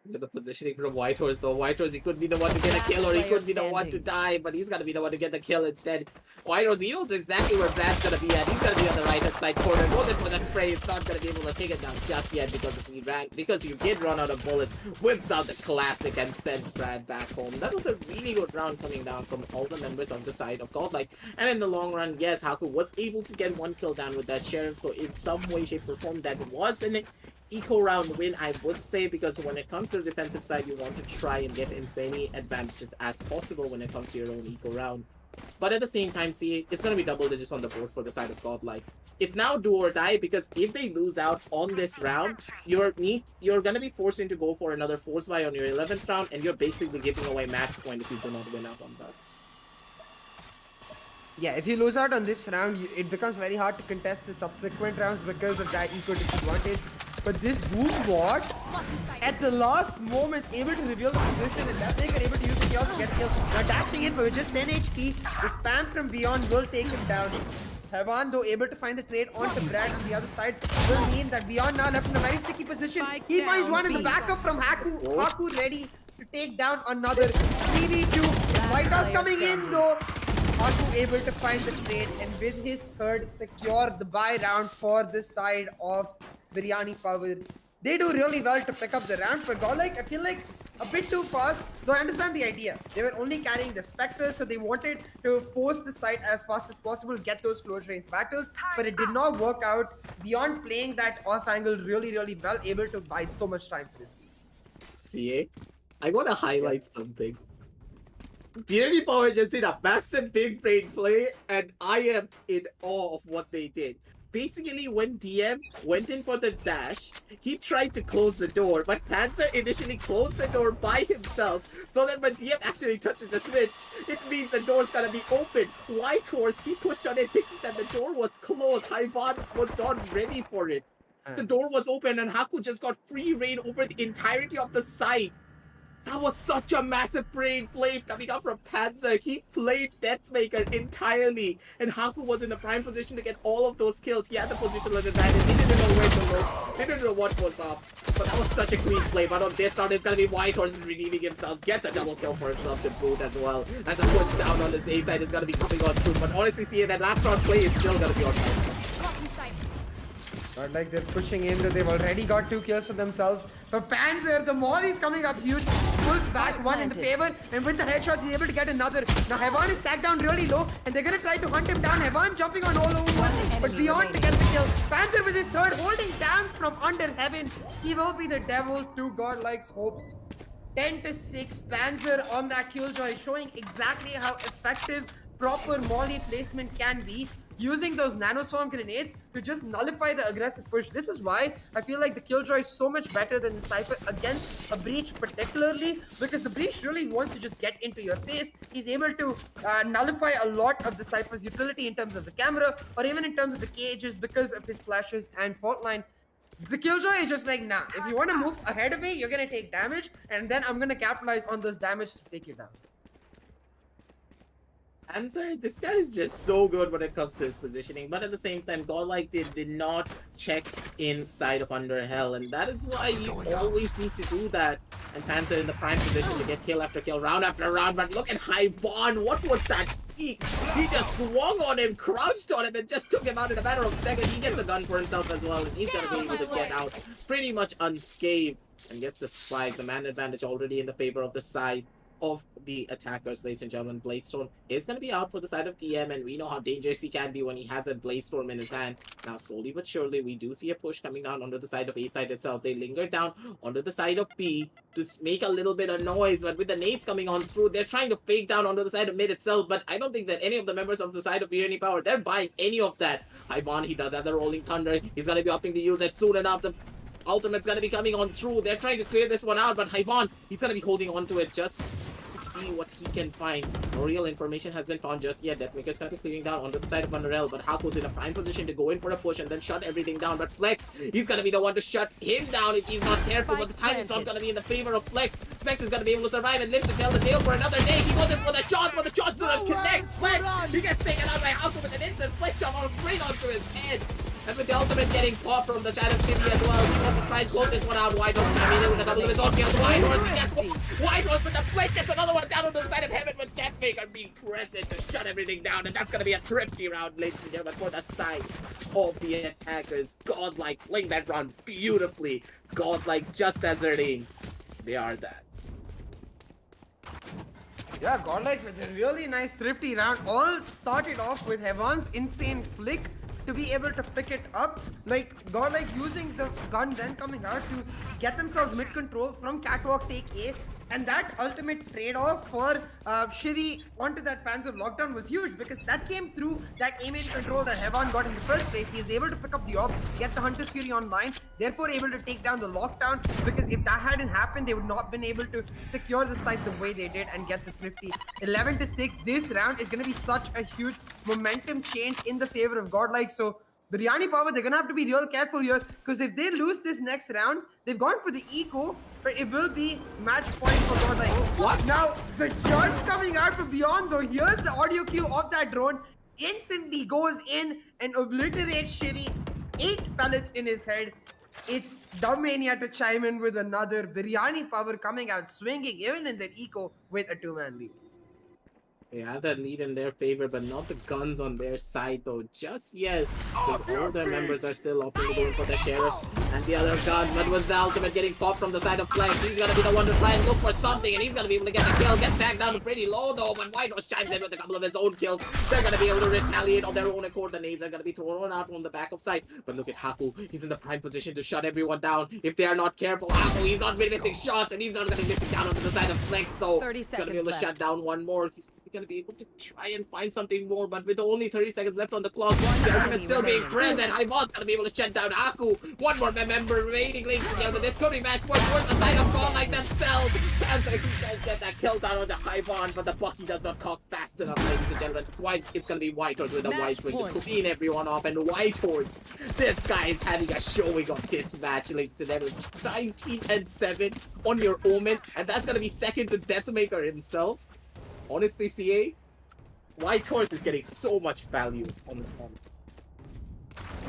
B: The positioning from Whitehorse though. Whitehorse, he could be the one to get a kill or he could be the one to die, but he's gonna be the one to get the kill instead. Whitehorse, he knows exactly where Vlad's gonna be at. He's gonna be on the right hand side corner. Goes in for the spray. It's not gonna be able to take it down just yet because you did run out of bullets. Whips out the classic and sends Brad back home. That was a really good round coming down from all the members on the side of Godlike. And in the long run, yes, Haku was able to get one kill down with that Sheriff. So in some way, shape, or form, that was an eco round win, I would say, because when it comes to the defensive side, you want to try and get as many advantages as possible when it comes to your own eco round. But at the same time, see, it's going to be double digits on the board for the side of Godlike. It's now do or die, because if they lose out on this round, you're going to be forced to go for another force buy on your 11th round, and you're basically giving away match point if you do not win out on that.
A: Yeah, if you lose out on this round, it becomes very hard to contest the subsequent rounds because of that eco disadvantage. But this boom bot, at the last moment, able to reveal the position, and that they're able to use the chaos to get kills. Now dashing in, but with just 10 HP, the spam from beyond will take him down. Hevan, though, able to find the trade onto Brad on the other side, will mean that Beyond now left in a very sticky position. He finds one in the backup from Haku. Haku ready to take down another 3v2. Whitehorse coming in, though. Haku able to find the trade, and with his third, secure the buy round for the side of Biryani Power. They do really well to pick up the round, but Godlike, I feel like a bit too fast, though I understand the idea. They were only carrying the Spectres, so they wanted to force the side as fast as possible, get those close range battles, but it did not work out. Beyond playing that off angle really, really well, able to buy so much time for this team.
B: CA, I want to highlight something. Biryani Power just did a massive big brain play, and I am in awe of what they did. Basically, when DM went in for the dash, he tried to close the door, but Panzer initially closed the door by himself, so that when DM actually touches the switch, it means the door's gonna be open. Whitehorse, he pushed on it thinking that the door was closed. Hyvan was not ready for it. The door was open, and Haku just got free reign over the entirety of the site. That was such a massive brain play coming up from Panzer. He played Deathmaker entirely, and Haku was in the prime position to get all of those kills. He had the positional advantage. He didn't know where to look. He didn't know what was up. But that was such a clean play. But on this round, it's going to be Whitehorse redeeming himself. Gets a double kill for himself to boot as well. And the push down on his A side is going to be coming on through. But honestly, see, that last round play is still going to be on time.
A: Not like they're pushing in, they've already got 2 kills for themselves. But Panzer, the mall is coming up huge, pulls back one in the favor, and with the headshots, he's able to get another. Now Hevan is stacked down really low, and they're gonna try to hunt him down. Hevan jumping on all over one, but Beyond to get the kill. Panzer with his third, holding down from under heaven. He will be the devil to Godlike's hopes. 10-6, Panzer on that killjoy, showing exactly how effective proper molly placement can be, using those nanoswarm grenades to just nullify the aggressive push. This is why I feel like the Killjoy is so much better than the Cypher against a Breach particularly, because the Breach really wants to just get into your face. He's able to nullify a lot of the Cypher's utility in terms of the camera, or even in terms of the cages because of his flashes and fault line. The Killjoy is just like, nah, if you want to move ahead of me, you're going to take damage, and then I'm going to capitalize on those damage to take you down.
B: Answer, this guy is just so good when it comes to his positioning, but at the same time, Godlike did not check inside of under hell, and that is why you always need to do that. And Panzer in the prime position to get kill after kill, round after round, but look at Hyvan, what was that peek? He just swung on him, crouched on him, and just took him out in a matter of seconds. He gets a gun for himself as well, and he's gonna be able to get out pretty much unscathed. and gets the spike. The man advantage already in the favor of the side of the attackers, ladies and gentlemen. Bladestorm is going to be out for the side of TM, and we know how dangerous he can be when he has a Bladestorm in his hand. Now, slowly but surely, we do see a push coming down onto the side of A side itself. They linger down onto the side of B to make a little bit of noise, but with the nades coming on through, they're trying to fake down onto the side of mid itself, but I don't think that any of the members of the side of Biryani Power, they're buying any of that. Ivan, he does have the Rolling Thunder. He's going to be opting to use it soon enough. The ultimate's going to be coming on through. They're trying to clear this one out, but Ivan, he's going to be holding on to it just see what he can find. No real information has been found just yet. Deathmaker's kind of clearing down onto the side of Monreal, but Hako's in a prime position to go in for a push and then shut everything down. But Flex, he's gonna be the one to shut him down if he's not careful, but the time is not gonna be in the favor of Flex. Flex is gonna be able to survive and live to tell the tale for another day. He goes in for the shot, but the shot still doesn't connect. Flex, he gets taken out by Hako with an instant Flex shot almost straight onto his head. And with the ultimate getting popped from the side of Jimmy as well, he wants to try and close this one out. White Horse coming in with a couple of his own kills. White Horse, he gets White Horse with the flank, gets another one down on the side of Heaven with Deathmaker being present to shut everything down. And that's going to be a thrifty round, ladies and gentlemen, for the side of the attackers. Godlike playing that round beautifully. Godlike, just as their name, they are that.
A: Yeah, Godlike with a really nice thrifty round. All started off with Heaven's insane flick to be able to pick it up. Like, Godlike using the gun then coming out to get themselves mid-control from Catwalk take A. And that ultimate trade-off for Shivy onto that Panzer lockdown was huge because that came through that aim control that Heaven got in the first place. He is able to pick up the op, get the Hunter's Fury online, therefore able to take down the lockdown, because if that hadn't happened, they would not have been able to secure the site the way they did and get the thrifty. 11-6, this round is going to be such a huge momentum change in the favor of Godlike. So Biryani Power, they're going to have to be real careful here, because if they lose this next round, they've gone for the eco, but it will be match point for Godlike.
B: What?
A: Now, the judge coming out from beyond, though, here's the audio cue of that drone, instantly goes in and obliterates Shivy. 8 pellets in his head. It's Dumbmania to chime in with another. Biryani Power coming out swinging, even in their eco, with a 2-man lead.
B: They have that lead in their favor, but not the guns on their side though, just yet. Because all their members are still opting to go in for the sheriffs and the other guns, but with the ultimate getting popped from the side of Flex, he's gonna be the one to try and look for something, and he's gonna be able to get the kill. Gets tagged down pretty low though, but White Horse chimes in with a couple of his own kills. They're gonna be able to retaliate on their own accord. The nades are gonna be thrown out on the back of side, but look at Haku. He's in the prime position to shut everyone down. If they are not careful, Haku, he's not been missing shots, and he's not gonna be missing down onto the side of Flex though.
D: 30
B: He's gonna be
D: seconds
B: able to shut down one more. He's gonna be able to try and find something more, but with only 30 seconds left on the clock, the ultimate still being present. Ivan's gonna be able to shut down Aku. One more member remaining, ladies and gentlemen. This could be match point towards the side of Godlike themselves. Panzer, he does get that kill down onto Ivan, but the Bucky does not cock fast enough, ladies and gentlemen. It's gonna be White Horse with a white swing to clean everyone off, and White Horse, this guy is having a showing on this match, ladies and gentlemen. 19-7 on your Omen, and that's gonna be second to Deathmaker himself. Honestly, CA, White Horse is getting so much value on this one.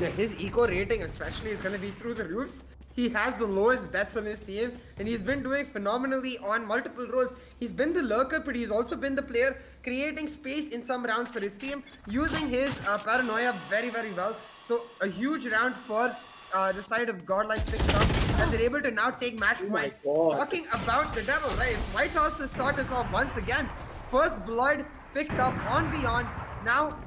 A: Yeah, his eco rating especially is going to be through the roofs. He has the lowest deaths on his team, and he's been doing phenomenally on multiple roles. He's been the lurker, but he's also been the player creating space in some rounds for his team, using his paranoia very, very well. So a huge round for the side of Godlike picked up, and they're able to now take match point. Talking about the devil, right? White Horse to start us off once again. First blood picked up on Beyond. Now,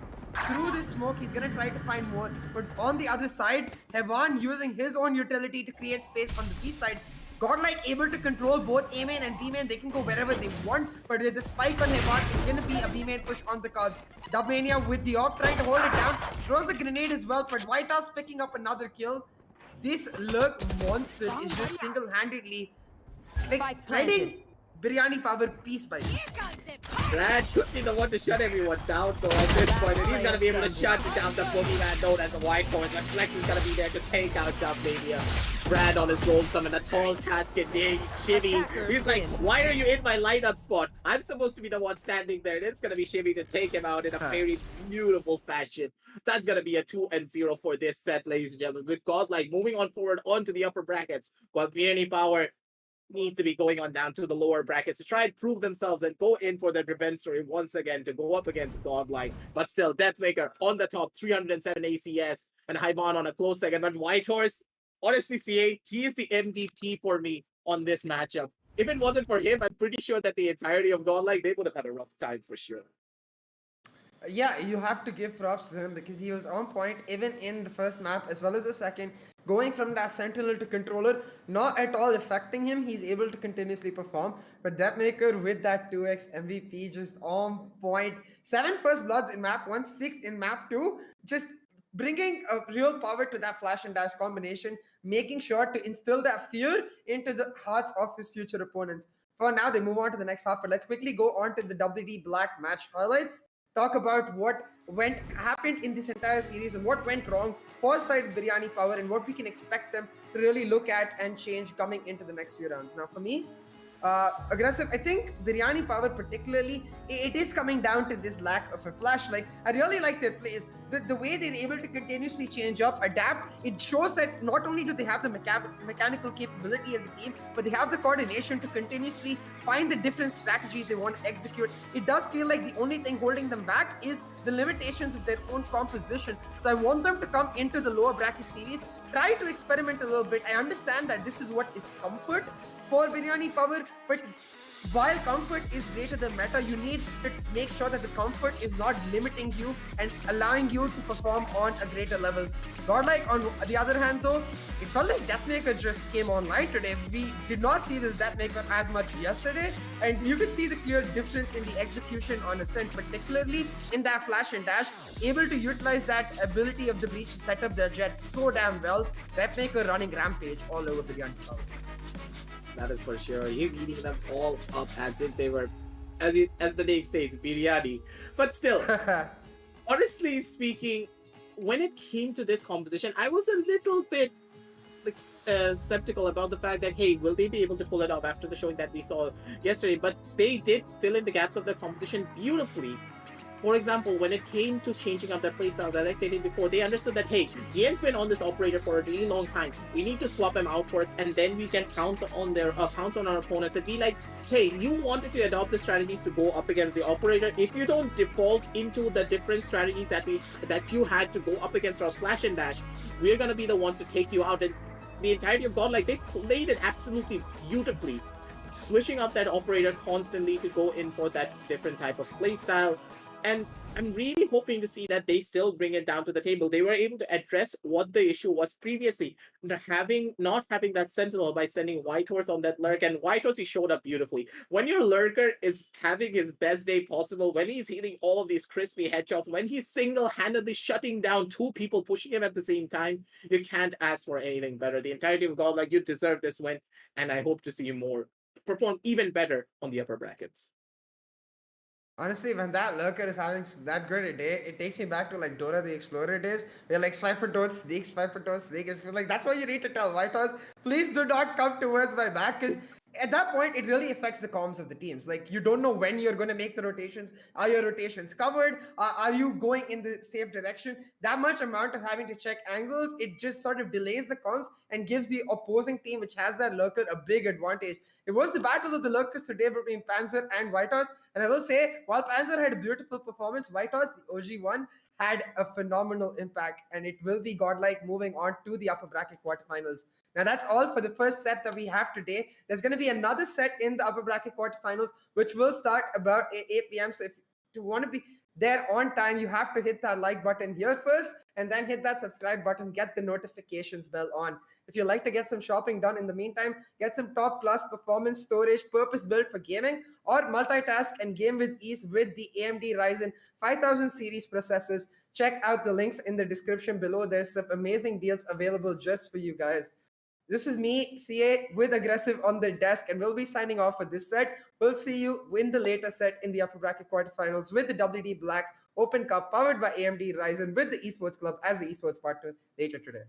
A: through this smoke, he's gonna try to find more. But on the other side, Hevan using his own utility to create space on the B side. Godlike able to control both A main and B main. They can go wherever they want. But with the spike on Hevan, it's gonna be a B main push on the cards. Dubmania with the op trying to hold it down. Throws the grenade as well, but White House picking up another kill. This lurk monster is just single-handedly like threading Biryani Power piece by piece.
B: Brad could be the one to shut everyone down though at this point, and he's gonna be able to shut down the boogeyman known as the White Horse. But Flex is gonna be there to take out Dubmania. Brad on his gold summon, a tall tasket being Shivy. He's like, why are you in my lineup spot? I'm supposed to be the one standing there, and it's gonna be Shivy to take him out in a very beautiful fashion. That's gonna be a 2-0 for this set, ladies and gentlemen. With Godlike moving on forward onto the upper brackets, while Biryani Power need to be going on down to the lower brackets to try and prove themselves and go in for their revenge story once again to go up against Godlike. But still, Deathmaker on the top, 307 ACS, and Haiban on a close second. But White Horse, honestly, CA, he is the MVP for me on this matchup. If it wasn't for him, I'm pretty sure that the entirety of Godlike, they would have had a rough time for sure.
A: Yeah, you have to give props to him because he was on point even in the first map as well as the second. Going from that sentinel to controller, not at all affecting him. He's able to continuously perform. But Depthmaker with that 2x MVP just on point. 7 first bloods in map 1, 6 in map 2. Just bringing a real power to that flash and dash combination, making sure to instill that fear into the hearts of his future opponents. For now, they move on to the next half, but let's quickly go on to the WD Black match highlights, talk about what happened in this entire series and what went wrong for side Biryani Power and what we can expect them to really look at and change coming into the next few rounds. Now, for me, aggressive. I think Biryani Power particularly, it is coming down to this lack of a flash. Like, I really like their plays. The way they're able to continuously change up, adapt, it shows that not only do they have the mechanical capability as a team, but they have the coordination to continuously find the different strategies they want to execute. It does feel like the only thing holding them back is the limitations of their own composition. So I want them to come into the lower bracket series, try to experiment a little bit. I understand that this is what is comfort for Biryani Power, but while comfort is greater than meta, you need to make sure that the comfort is not limiting you and allowing you to perform on a greater level. Godlike, on the other hand, though, it felt like Deathmaker just came online today. We did not see this Deathmaker as much yesterday, and you could see the clear difference in the execution on Ascent, particularly in that flash and dash, able to utilize that ability of the Breach to set up their jet so damn well. Deathmaker running rampage all over Biryani Power.
B: That is for sure. He's eating them all up as if they were, as the name states, biryani. But still, honestly speaking, when it came to this composition, I was a little bit like skeptical about the fact that, hey, will they be able to pull it off after the showing that we saw yesterday? But they did fill in the gaps of their composition beautifully. For example, when it came to changing up their playstyles, as I stated before, they understood that, hey, GM's been on this operator for a really long time. We need to swap them out for it, and then we can pounce on our opponents and be like, hey, you wanted to adopt the strategies to go up against the operator. If you don't default into the different strategies that you had to go up against our flash and dash, we're gonna be the ones to take you out. And the entirety of Godlike, they played it absolutely beautifully, switching up that operator constantly to go in for that different type of playstyle. And I'm really hoping to see that they still bring it down to the table. They were able to address what the issue was previously, not having that sentinel by sending Whitehorse on that lurk. And Whitehorse, he showed up beautifully. When your lurker is having his best day possible, when he's hitting all of these crispy headshots, when he's single-handedly shutting down 2 people, pushing him at the same time, you can't ask for anything better. The entirety of Godlike, you deserve this win, and I hope to see you more perform even better on the upper brackets.
A: Honestly, when that lurker is having that good a day, it takes me back to like Dora the Explorer days. Where like swiper don't sneak, swiper don't sneak. It feels like that's what you need to tell White House. Please do not come towards my back, because at that point it really affects the comms of the teams. Like, you don't know when you're going to make the rotations. Are your rotations covered? Are you going in the safe direction? That much amount of having to check angles, it just sort of delays the comms and gives the opposing team, which has that lurker, a big advantage. It was the battle of the lurkers today between Panzer and White House. And I will say, while Panzer had a beautiful performance, White House, the OG one, had a phenomenal impact. And it will be Godlike moving on to the upper bracket quarterfinals. Now, that's all for the first set that we have today. There's going to be another set in the upper bracket quarterfinals, which will start about 8 p.m. So if you want to be there on time, you have to hit that like button here first and then hit that subscribe button, get the notifications bell on. If you'd like to get some shopping done in the meantime, get some top class performance storage purpose built for gaming, or multitask and game with ease with the AMD Ryzen 5000 series processors. Check out the links in the description below. There's some amazing deals available just for you guys. This is me, CA, with Aggressive on the desk, and we'll be signing off for this set. We'll see you in the later set in the upper bracket quarterfinals with the WD Black Open Cup powered by AMD Ryzen with the Esports Club as the esports partner later today.